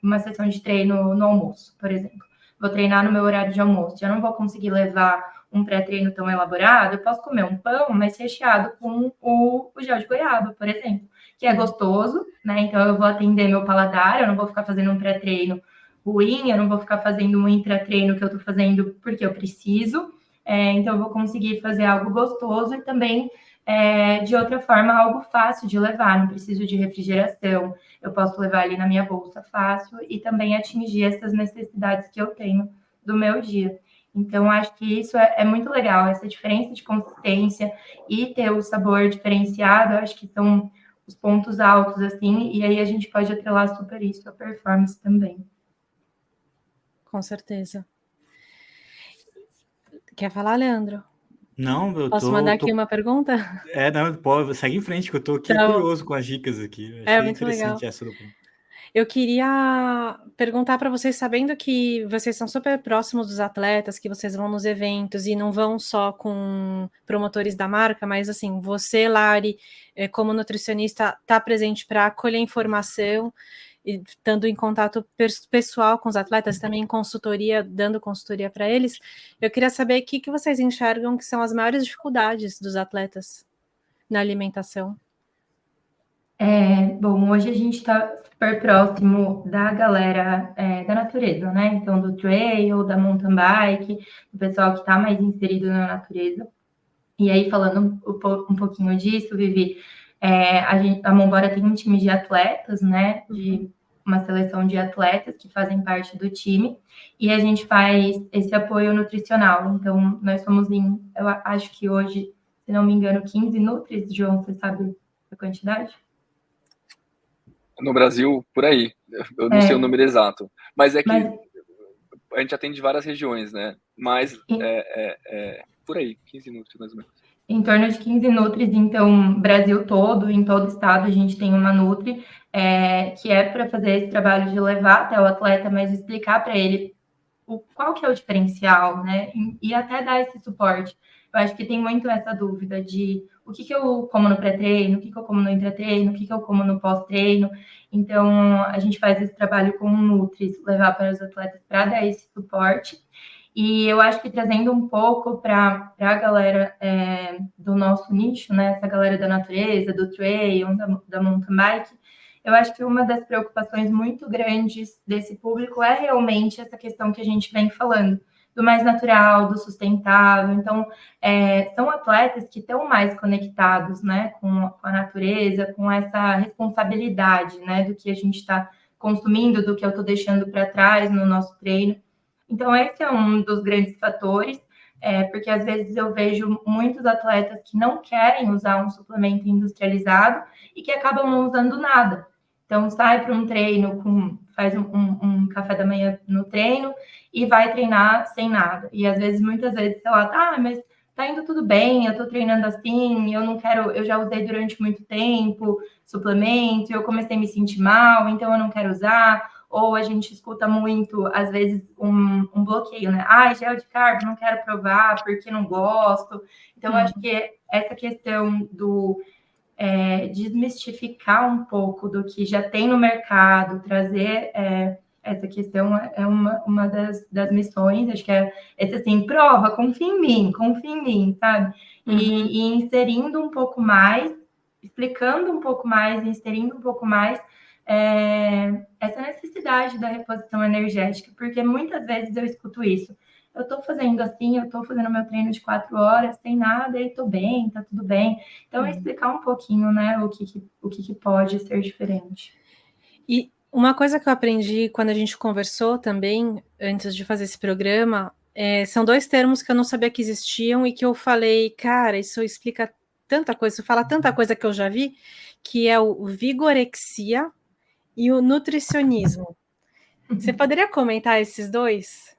uma sessão de treino no almoço, por exemplo. Vou treinar no meu horário de almoço. Já não vou conseguir levar um pré-treino tão elaborado. Eu posso comer um pão, mas recheado com o gel de goiaba, por exemplo, que é gostoso, né? Então, eu vou atender meu paladar, eu não vou ficar fazendo um pré-treino ruim, eu não vou ficar fazendo um intratreino que eu tô fazendo porque eu preciso. Então, eu vou conseguir fazer algo gostoso e também, de outra forma, algo fácil de levar. Não preciso de refrigeração, eu posso levar ali na minha bolsa fácil e também atingir essas necessidades que eu tenho do meu dia. Então, acho que isso é muito legal, essa diferença de consistência e ter o sabor diferenciado. Acho que são os pontos altos, assim, e aí a gente pode atrelar super isso à performance também. Com certeza. Quer falar, Leandro? Não, Posso mandar aqui uma pergunta? Não, pode, segue em frente, que eu tô aqui Então, curioso com as dicas aqui. Eu é achei muito legal. interessante essa do... Eu queria perguntar para vocês, sabendo que vocês são super próximos dos atletas, que vocês vão nos eventos e não vão só com promotores da marca, mas assim, você, Lari, como nutricionista, está presente para acolher informação, e estando em contato pessoal com os atletas, também em consultoria, dando consultoria para eles. Eu queria saber o que vocês enxergam que são as maiores dificuldades dos atletas na alimentação. Bom, hoje a gente está super próximo da galera da natureza, né? Então, do trail, da mountain bike, do pessoal que está mais inserido na natureza. E aí, falando um pouquinho disso, Vivi, a Mombora tem um time de atletas, né? De uma seleção de atletas que fazem parte do time. E a gente faz esse apoio nutricional. Então, nós somos eu acho que hoje, se não me engano, 15 nutris, João, você sabe a quantidade? No Brasil, por aí. Eu não sei o número exato. Mas é que a gente atende várias regiões, né? Mas por aí, 15 nutris mais ou menos. Em torno de 15 nutris, então, Brasil todo, em todo estado, a gente tem uma nutri, que é para fazer esse trabalho de levar até o atleta, mas explicar para ele qual que é o diferencial, né? E até dar esse suporte. Eu acho que tem muito essa dúvida de o que eu como no pré-treino, o que eu como no intra-treino, o que eu como no pós-treino. Então, a gente faz esse trabalho com nutris, levar para os atletas para dar esse suporte. E eu acho que trazendo um pouco para a galera do nosso nicho, né? Essa galera da natureza, do trail, da mountain bike, eu acho que uma das preocupações muito grandes desse público é realmente essa questão que a gente vem falando, do mais natural, do sustentável. Então, são atletas que estão mais conectados, né, com a natureza, com essa responsabilidade, né, do que a gente está consumindo, do que eu estou deixando para trás no nosso treino. Então, esse é um dos grandes fatores, porque às vezes eu vejo muitos atletas que não querem usar um suplemento industrializado e que acabam não usando nada. Então, sai para um treino, faz um café da manhã no treino e vai treinar sem nada. E às vezes, muitas vezes, sei lá, mas tá indo tudo bem, eu tô treinando assim, eu não quero, eu já usei durante muito tempo suplemento, eu comecei a me sentir mal, então eu não quero usar. Ou a gente escuta muito, às vezes, um bloqueio, né? Gel de carbo, não quero provar porque não gosto. Então, eu acho que essa questão do desmistificar um pouco do que já tem no mercado, trazer essa questão é uma das missões, acho que essa assim, prova, confia em mim, sabe? E inserindo um pouco mais, explicando um pouco mais, inserindo um pouco mais essa necessidade da reposição energética, porque muitas vezes eu escuto isso. Eu estou fazendo assim, eu estou fazendo meu treino de 4 horas, sem nada, e estou bem, tá tudo bem. Então, explicar um pouquinho, né, o que pode ser diferente. E uma coisa que eu aprendi quando a gente conversou também, antes de fazer esse programa, são 2 termos que eu não sabia que existiam e que eu falei, cara, isso explica tanta coisa, isso fala tanta coisa que eu já vi, que é o vigorexia e o nutricionismo. Você poderia comentar esses 2?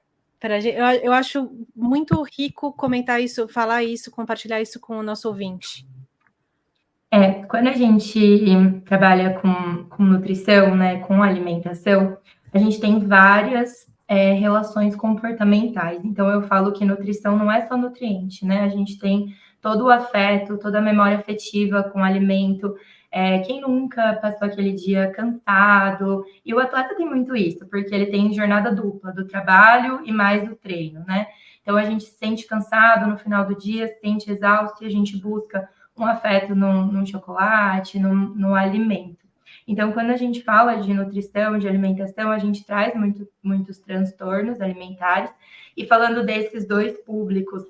Eu acho muito rico comentar isso, falar isso, compartilhar isso com o nosso ouvinte. Quando a gente trabalha com nutrição, né, com alimentação, a gente tem várias relações comportamentais. Então, eu falo que nutrição não é só nutriente, né? A gente tem todo o afeto, toda a memória afetiva com o alimento. Quem nunca passou aquele dia cansado? E o atleta tem muito isso, porque ele tem jornada dupla, do trabalho e mais do treino, né? Então, a gente se sente cansado no final do dia, se sente exausto e a gente busca um afeto num chocolate, no alimento. Então, quando a gente fala de nutrição, de alimentação, a gente traz muitos transtornos alimentares. E falando desses 2 públicos,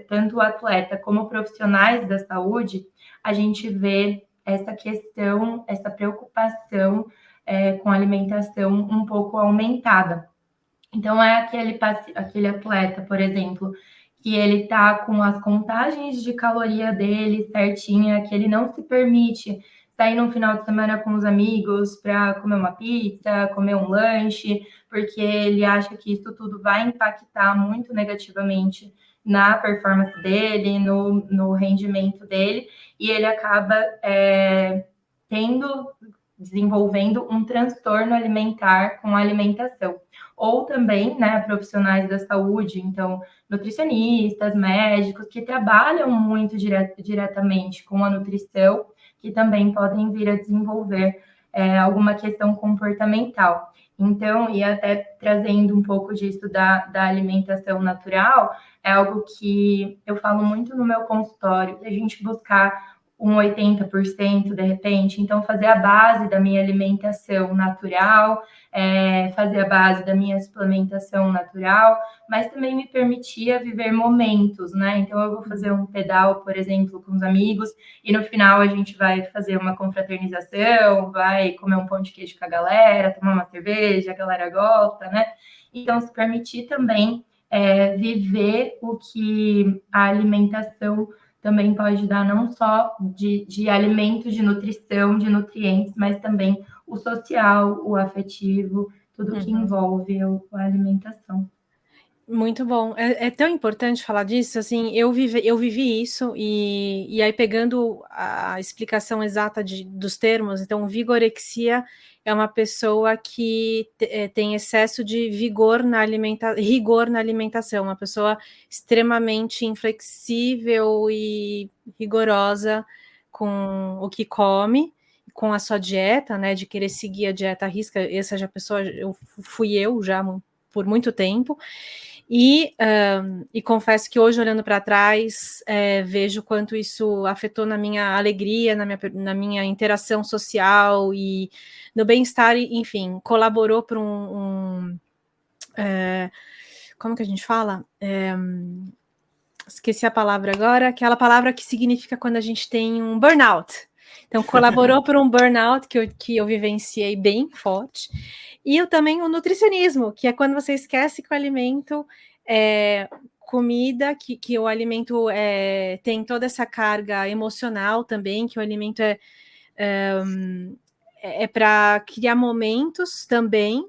tanto o atleta como profissionais da saúde, a gente vê essa questão, essa preocupação com a alimentação um pouco aumentada. Então, aquele atleta, por exemplo, que ele tá com as contagens de caloria dele certinha, que ele não se permite sair no final de semana com os amigos para comer uma pizza, comer um lanche, porque ele acha que isso tudo vai impactar muito negativamente na performance dele, no rendimento dele, e ele acaba desenvolvendo um transtorno alimentar com a alimentação. Ou também, né, profissionais da saúde, então, nutricionistas, médicos, que trabalham muito diretamente com a nutrição, que também podem vir a desenvolver alguma questão comportamental. Então, e até trazendo um pouco disso da alimentação natural, é algo que eu falo muito no meu consultório, a gente buscar um 80% de repente, então fazer a base da minha alimentação natural, fazer a base da minha suplementação natural, mas também me permitia viver momentos, né? Então eu vou fazer um pedal, por exemplo, com os amigos, e no final a gente vai fazer uma confraternização, vai comer um pão de queijo com a galera, tomar uma cerveja, a galera gosta, né? Então se permitir também viver o que a alimentação também pode dar, não só de alimentos, de nutrição, de nutrientes, mas também o social, o afetivo, tudo que envolve a alimentação. Muito bom. É tão importante falar disso, assim, eu vivi isso, e aí pegando a explicação exata dos termos, então vigorexia é uma pessoa que tem excesso de rigor na alimentação, uma pessoa extremamente inflexível e rigorosa com o que come, com a sua dieta, né, de querer seguir a dieta à risca. Essa já pessoa, fui eu já por muito tempo. E confesso que hoje, olhando para trás, vejo quanto isso afetou na minha alegria, na minha interação social e no bem-estar, enfim, colaborou para como que a gente fala? Esqueci a palavra agora, aquela palavra que significa quando a gente tem um burnout. Então, colaborou para um burnout que eu vivenciei bem forte. E também o nutricionismo, que é quando você esquece que o alimento comida, que o alimento tem toda essa carga emocional também, que o alimento é para criar momentos também,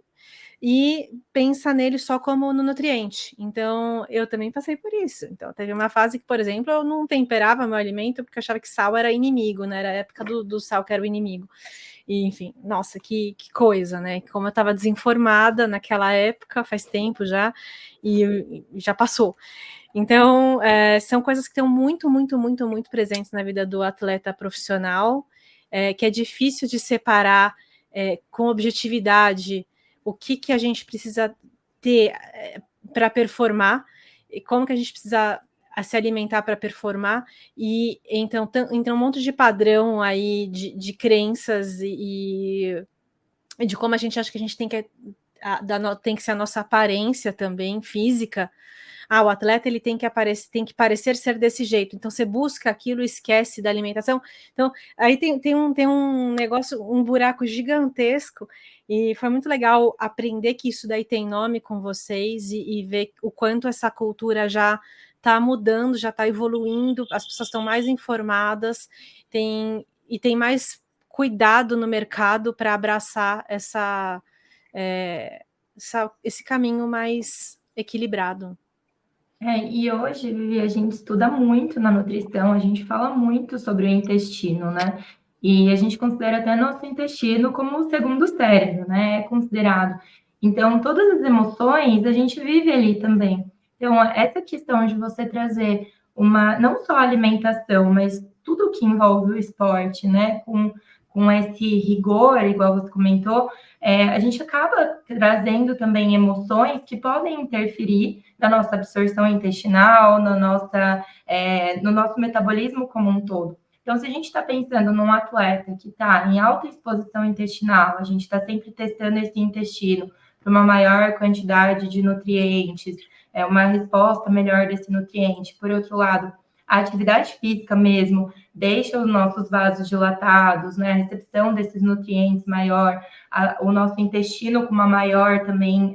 e pensa nele só como no nutriente. Então, eu também passei por isso. Então, teve uma fase que, por exemplo, eu não temperava meu alimento porque eu achava que sal era inimigo, né? Era a época do sal que era o inimigo. E, enfim, nossa, que coisa, né? Como eu estava desinformada naquela época, faz tempo já, e já passou. Então, são coisas que estão muito, muito, muito, muito presentes na vida do atleta profissional, que é difícil de separar com objetividade o que a gente precisa ter para performar, e como que a gente precisa se alimentar para performar, e então um monte de padrão aí de crenças e de como a gente acha que a gente tem que ser a nossa aparência também, física. O atleta ele tem que parecer ser desse jeito, então você busca aquilo e esquece da alimentação. Então, aí tem um negócio, um buraco gigantesco, e foi muito legal aprender que isso daí tem nome com vocês e ver o quanto essa cultura já está mudando, já está evoluindo, as pessoas estão mais informadas, tem mais cuidado no mercado para abraçar esse caminho mais equilibrado. E hoje, Vivi, a gente estuda muito na nutrição, a gente fala muito sobre o intestino, né? E a gente considera até nosso intestino como o segundo cérebro, né? É considerado. Então, todas as emoções a gente vive ali também. Então, essa questão de você trazer não só a alimentação, mas tudo que envolve o esporte, né? Com esse rigor, igual você comentou, a gente acaba trazendo também emoções que podem interferir na nossa absorção intestinal, no nosso metabolismo como um todo. Então, se a gente está pensando num atleta que está em alta exposição intestinal, a gente está sempre testando esse intestino para uma maior quantidade de nutrientes, uma resposta melhor desse nutriente. Por outro lado, a atividade física mesmo deixa os nossos vasos dilatados, né? A recepção desses nutrientes maior, o nosso intestino com uma maior também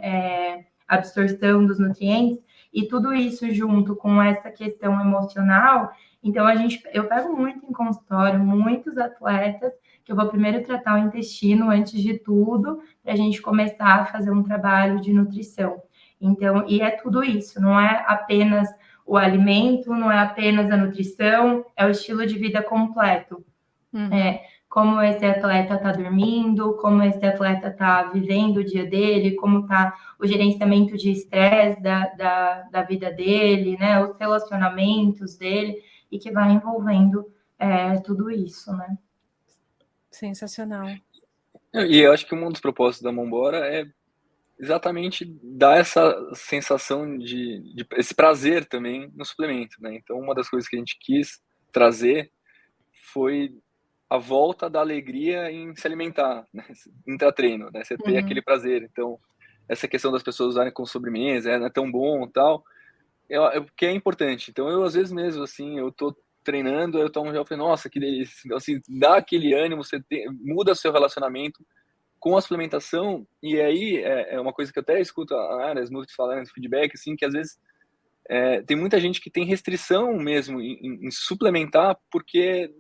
absorção dos nutrientes, e tudo isso junto com essa questão emocional, Então, eu pego muito em consultório, muitos atletas, que eu vou primeiro tratar o intestino antes de tudo, para a gente começar a fazer um trabalho de nutrição. Então, e é tudo isso, não é apenas o alimento, não é apenas a nutrição, é o estilo de vida completo. Como esse atleta está dormindo, como esse atleta está vivendo o dia dele, como está o gerenciamento de estresse da vida dele, né? Os relacionamentos dele, e que vai envolvendo tudo isso, né? Sensacional. E eu acho que um dos propósitos da Mãobora é exatamente dar essa sensação de esse prazer também no suplemento, né? Então, uma das coisas que a gente quis trazer foi a volta da alegria em se alimentar, né? Intra-treino, né? Você ter aquele prazer. Então, essa questão das pessoas usarem com sobremesa, não é tão bom e tal, que é importante. Então, eu às vezes mesmo, assim, eu tô treinando, eu tomo já, falei, nossa, que delícia. Então, assim, dá aquele ânimo, muda seu relacionamento com a suplementação, e aí é uma coisa que eu até escuto a áreas muito falando, feedback, assim, que às vezes tem muita gente que tem restrição mesmo em suplementar, porque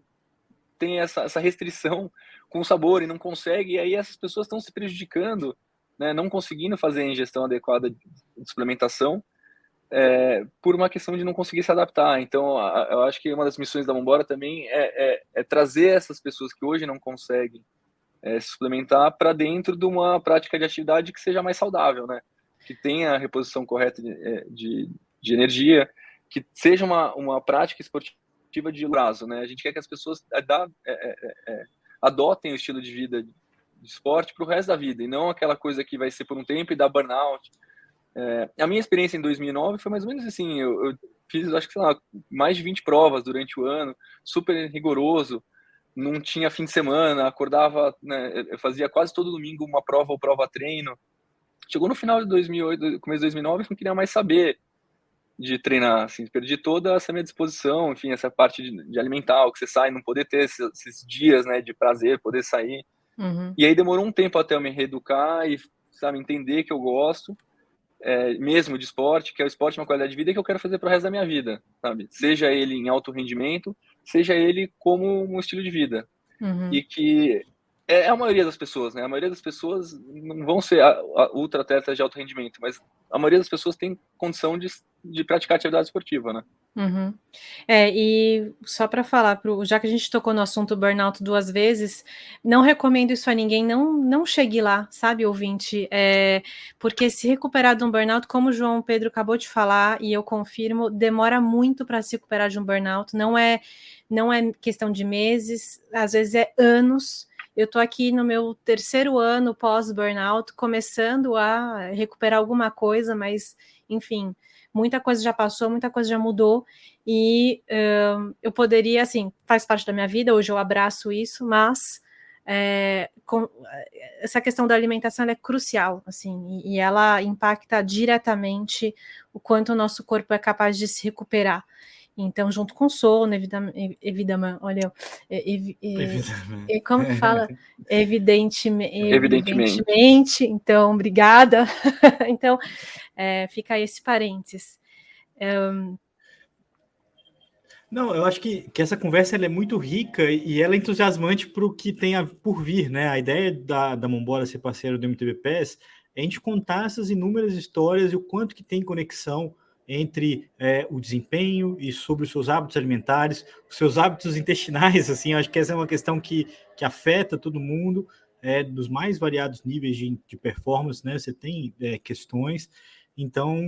tem essa restrição com o sabor e não consegue, e aí essas pessoas estão se prejudicando, né, não conseguindo fazer a ingestão adequada de suplementação, por uma questão de não conseguir se adaptar. Então, eu acho que uma das missões da Mãobora também é trazer essas pessoas que hoje não conseguem suplementar para dentro de uma prática de atividade que seja mais saudável, né? Que tenha a reposição correta de energia, que seja uma prática esportiva de longo prazo, né? A gente quer que as pessoas adotem o estilo de vida de esporte para o resto da vida, e não aquela coisa que vai ser por um tempo e dar burnout. A minha experiência em 2009 foi mais ou menos assim, eu fiz, acho que, sei lá, mais de 20 provas durante o ano, super rigoroso, não tinha fim de semana, acordava, né, eu fazia quase todo domingo uma prova ou prova-treino. Chegou no final de 2008, começo de 2009, eu não queria mais saber de treinar, assim, perdi toda essa minha disposição, enfim, essa parte de alimentar, o que você sai, não poder ter esses dias, né, de prazer, poder sair. E aí demorou um tempo até eu me reeducar e, sabe, entender que eu gosto, mesmo de esporte, que é o esporte uma qualidade de vida que eu quero fazer pro resto da minha vida, sabe? Seja ele em alto rendimento, seja ele como um estilo de vida. E que é a maioria das pessoas, né? A maioria das pessoas não vão ser ultra atletas de alto rendimento, mas a maioria das pessoas tem condição de praticar atividade esportiva, né? E só para falar, já que a gente tocou no assunto burnout 2 vezes, não recomendo isso a ninguém, não chegue lá, sabe, ouvinte? Porque se recuperar de um burnout, como o João Pedro acabou de falar, e eu confirmo, demora muito para se recuperar de um burnout, não é questão de meses, às vezes é anos. Eu estou aqui no meu 3º ano pós-burnout, começando a recuperar alguma coisa, mas, enfim, muita coisa já passou, muita coisa já mudou, e eu poderia, assim, faz parte da minha vida, hoje eu abraço isso, mas essa questão da alimentação ela é crucial, assim, e ela impacta diretamente o quanto o nosso corpo é capaz de se recuperar. Então, junto com o sono, evidentemente, olha, como que fala? Evidentemente, então, obrigada. Então, fica aí esse parênteses. Não, eu acho que essa conversa ela é muito rica e ela é entusiasmante para o que tem por vir, né? A ideia da Mãobora ser parceiro do MTB PES é a gente contar essas inúmeras histórias e o quanto que tem conexão entre o desempenho e sobre os seus hábitos alimentares, os seus hábitos intestinais, assim, eu acho que essa é uma questão que afeta todo mundo, dos mais variados níveis de performance, né? Você tem questões, então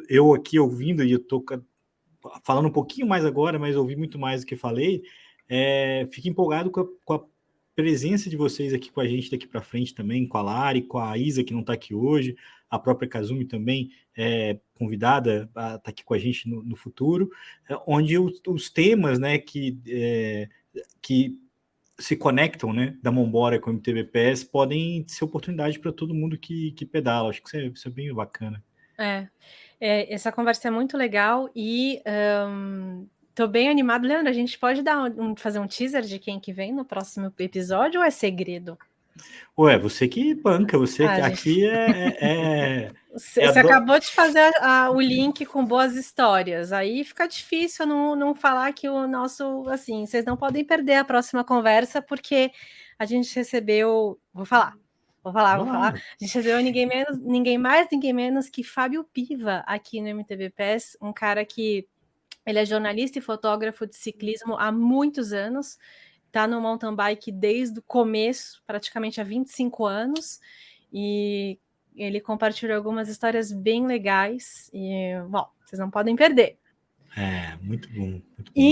eu aqui ouvindo, e eu estou falando um pouquinho mais agora, mas ouvi muito mais do que falei, fico empolgado com a presença de vocês aqui com a gente daqui para frente também, com a Lari, com a Isa, que não está aqui hoje, a própria Kazumi também convidada a estar aqui com a gente no futuro, onde os temas, né, que se conectam, né, da Mãobora com o MTBPS podem ser oportunidade para todo mundo que pedala. Acho que isso é bem bacana. Essa conversa é muito legal e tô bem animado. Leandro, a gente pode fazer um teaser de quem que vem no próximo episódio ou é segredo? Ué, você que banca, você que aqui Você acabou de fazer o link com boas histórias, aí fica difícil não falar que o nosso, assim, vocês não podem perder a próxima conversa, porque a gente recebeu, vou falar. A gente recebeu ninguém mais, ninguém menos que Fábio Piva aqui no MTB PES, um cara que ele é jornalista e fotógrafo de ciclismo há muitos anos, está no mountain bike desde o começo, praticamente há 25 anos, e ele compartilhou algumas histórias bem legais, e, bom, vocês não podem perder. Muito bom.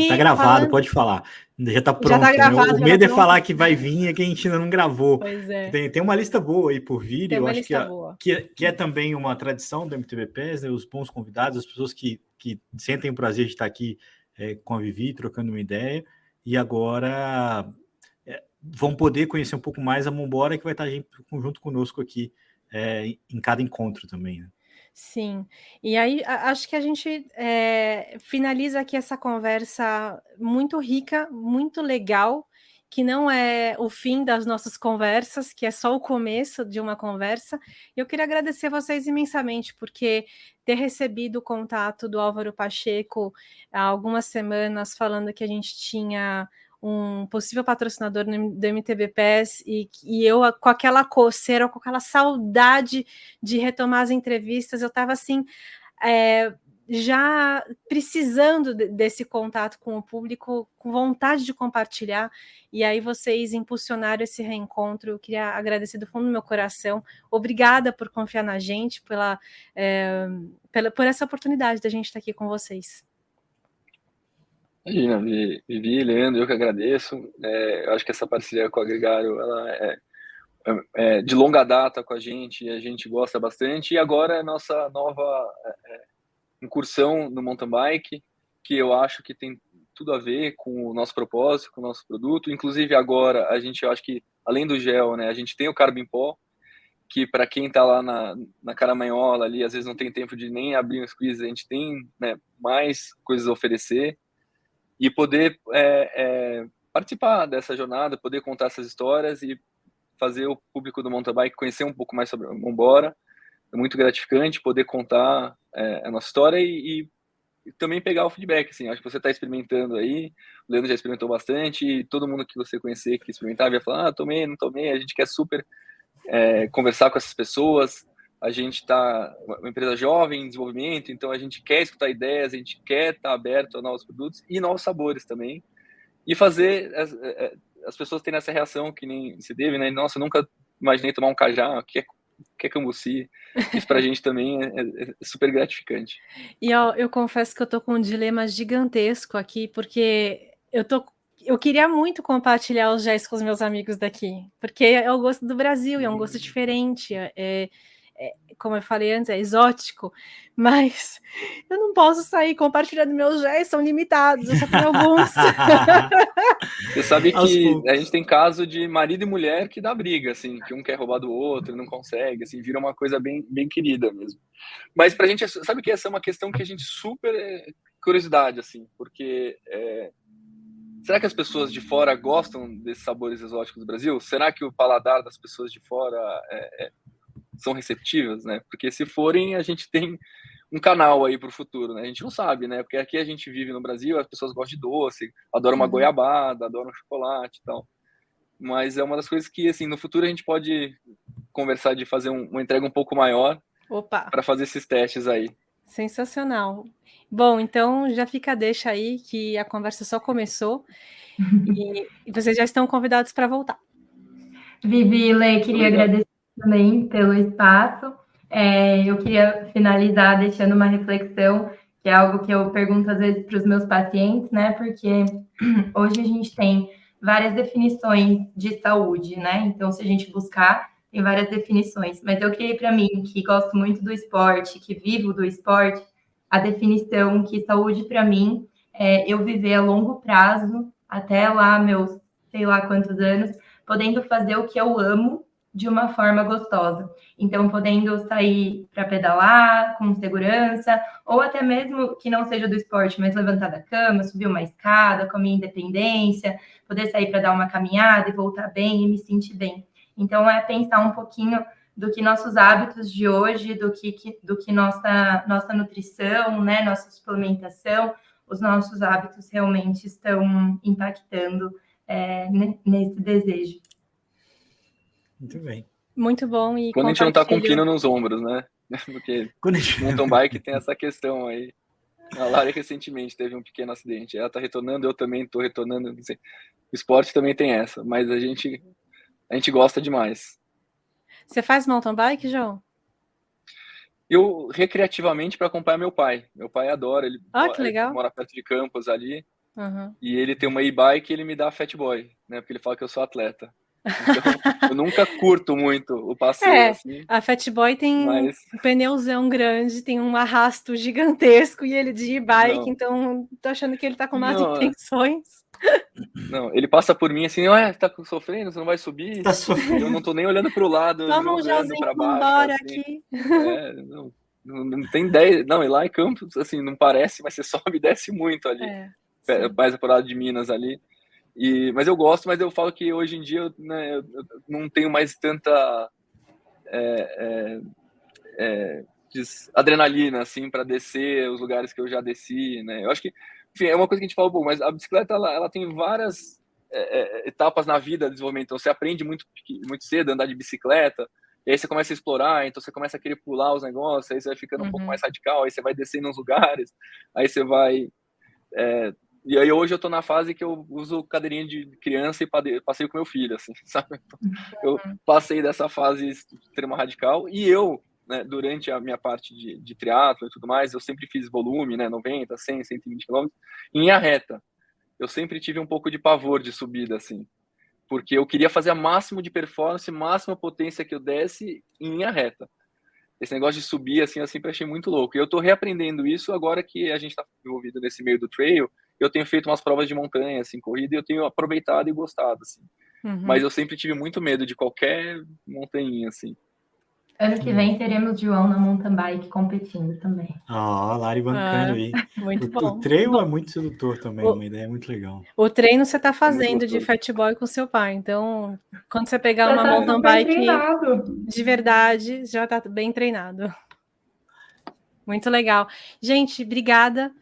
Tá gravado, pode falar. Já tá pronto, já tá gravado, né? O medo é falar que vai vir é que a gente ainda não gravou. Pois é. Tem uma lista boa aí por vir, Tem eu uma acho lista boa. que é também uma tradição do MTB PES, né? Os bons convidados, as pessoas que sentem o prazer de estar aqui com a Vivi, trocando uma ideia, e agora vão poder conhecer um pouco mais a Mombora, que vai estar junto conosco aqui em cada encontro também, né? Sim, e aí acho que a gente finaliza aqui essa conversa muito rica, muito legal, que não é o fim das nossas conversas, que é só o começo de uma conversa. Eu queria agradecer vocês imensamente, porque ter recebido o contato do Álvaro Pacheco há algumas semanas, falando que a gente tinha um possível patrocinador do MTB PES, e eu com aquela coceira, com aquela saudade de retomar as entrevistas, eu estava assim, já precisando desse contato com o público, com vontade de compartilhar, e aí vocês impulsionaram esse reencontro. Eu queria agradecer do fundo do meu coração. Obrigada por confiar na gente, por essa oportunidade da gente estar aqui com vocês. Imagina, Vivi, Leandro, eu que agradeço. Eu acho que essa parceria com a Gregário, ela é de longa data com a gente gosta bastante, e agora é a nossa nova incursão no mountain bike, que eu acho que tem tudo a ver com o nosso propósito, com o nosso produto. Inclusive agora, eu acho que além do gel, né, a gente tem o Carbo em Pó, que para quem está lá na Caramanhola ali, às vezes não tem tempo de nem abrir um squeeze, a gente tem, né, mais coisas a oferecer, e poder participar dessa jornada, poder contar essas histórias e fazer o público do mountain bike conhecer um pouco mais sobre a Mombora. É muito gratificante poder contar a nossa história e também pegar o feedback, assim. Acho que você está experimentando aí, o Leandro já experimentou bastante, e todo mundo que você conhecer que experimentava ia falar, tomei, não tomei. A gente quer super conversar com essas pessoas. A gente está uma empresa jovem, em desenvolvimento, então a gente quer escutar ideias, a gente quer estar aberto a novos produtos e novos sabores também, e fazer as pessoas terem essa reação que nem se teve, né? Nossa, eu nunca imaginei tomar um cajá, que é cambuci. Isso pra gente também é super gratificante. E eu confesso que eu tô com um dilema gigantesco aqui, porque eu queria muito compartilhar os gestos com os meus amigos daqui, porque é o gosto do Brasil, e é um gosto diferente, como eu falei antes, é exótico, mas eu não posso sair compartilhando meus gestos, são limitados, eu só tenho alguns. Você sabe que a gente tem caso de marido e mulher que dá briga, assim, que um quer roubar do outro, não consegue, assim, vira uma coisa bem, bem querida mesmo. Mas pra gente, sabe que essa é uma questão que a gente super curiosidade, assim, porque será que as pessoas de fora gostam desses sabores exóticos do Brasil? Será que o paladar das pessoas de fora são receptivas, né? Porque se forem, a gente tem um canal aí para o futuro, né? A gente não sabe, né? Porque aqui a gente vive no Brasil, as pessoas gostam de doce, adoram uma goiabada, adoram chocolate e tal. Mas é uma das coisas que, assim, no futuro a gente pode conversar de fazer uma entrega um pouco maior para fazer esses testes aí. Sensacional. Bom, então já fica a deixa aí que a conversa só começou e vocês já estão convidados para voltar. Vivi, Lê, queria agradecer também pelo espaço. Eu queria finalizar deixando uma reflexão, que é algo que eu pergunto às vezes para os meus pacientes, né? Porque hoje a gente tem várias definições de saúde, né? Então, se a gente buscar, tem várias definições. Mas eu criei para mim, que gosto muito do esporte, que vivo do esporte, a definição que saúde para mim é eu viver a longo prazo, até lá meus sei lá quantos anos, podendo fazer o que eu amo de uma forma gostosa. Então, podendo sair para pedalar com segurança, ou até mesmo que não seja do esporte, mas levantar da cama, subir uma escada com a minha independência, poder sair para dar uma caminhada e voltar bem e me sentir bem. Então, é pensar um pouquinho do que nossos hábitos de hoje, do que nossa nutrição, né, nossa suplementação, os nossos hábitos realmente estão impactando nesse desejo. Muito bem. Muito bom. E quando a gente não tá com pino nos ombros, né? Porque mountain bike tem essa questão aí. A Lari recentemente teve um pequeno acidente. Ela tá retornando, eu também tô retornando. Não sei. O esporte também tem essa, mas a gente gosta demais. Você faz mountain bike, João? Eu, recreativamente, para acompanhar meu pai. Meu pai adora, ele que legal. mora perto de Campos ali, Uhum. e ele tem uma e-bike e ele me dá a Fat Boy, né? Porque ele fala que eu sou atleta. Então, eu nunca curto muito o passeio, assim. A Fat Boy tem um pneuzão grande, tem um arrasto gigantesco, e ele de e-bike, então tô achando que ele tá com más intenções. Não, ele passa por mim assim, tá sofrendo, você não vai subir? Tá sofrendo. Eu não tô nem olhando pro lado, Toma jogando pra baixo. Embora assim. aqui. Não tem ideia. Não, e lá em Campos, assim, não parece, mas você sobe e desce muito ali. Mais pro lado de Minas ali. Mas eu gosto, mas eu falo que hoje em dia eu não tenho mais tanta adrenalina, assim, para descer os lugares que eu já desci, né? Eu acho que, enfim, é uma coisa que a gente fala, bom, mas a bicicleta, ela tem várias etapas na vida de desenvolvimento. Então, você aprende muito cedo a andar de bicicleta, e aí você começa a explorar, então você começa a querer pular os negócios, aí você vai ficando um pouco mais radical, aí você vai descendo nos lugares, aí você vai... E aí hoje eu tô na fase que eu uso cadeirinha de criança e passeio com meu filho, assim, sabe? Eu passei dessa fase extrema radical e eu, né, durante a minha parte de triatlo e tudo mais, eu sempre fiz volume, né, 90, 100, 120 km em linha reta. Eu sempre tive um pouco de pavor de subida, assim, porque eu queria fazer a máximo de performance, máxima potência que eu desse em linha reta. Esse negócio de subir, assim, eu sempre achei muito louco. E eu tô reaprendendo isso agora que a gente tá envolvido nesse meio do trail. Eu tenho feito umas provas de montanha, assim, corrida, e eu tenho aproveitado e gostado, assim. Mas eu sempre tive muito medo de qualquer montanha, assim. Ano que vem teremos João na mountain bike competindo também. Lari bancando aí. Muito bom. O trail é muito sedutor também, uma ideia muito legal. O treino você tá fazendo de Fat Boy com seu pai, então quando você pegar uma mountain bike de verdade, já tá bem treinado. Muito legal. Gente, obrigada.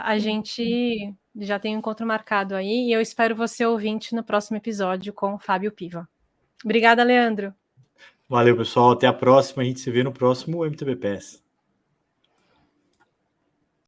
A gente já tem um encontro marcado aí e eu espero você ouvinte no próximo episódio com o Fábio Piva. Obrigada, Leandro. Valeu, pessoal. Até a próxima. A gente se vê no próximo MTB PES.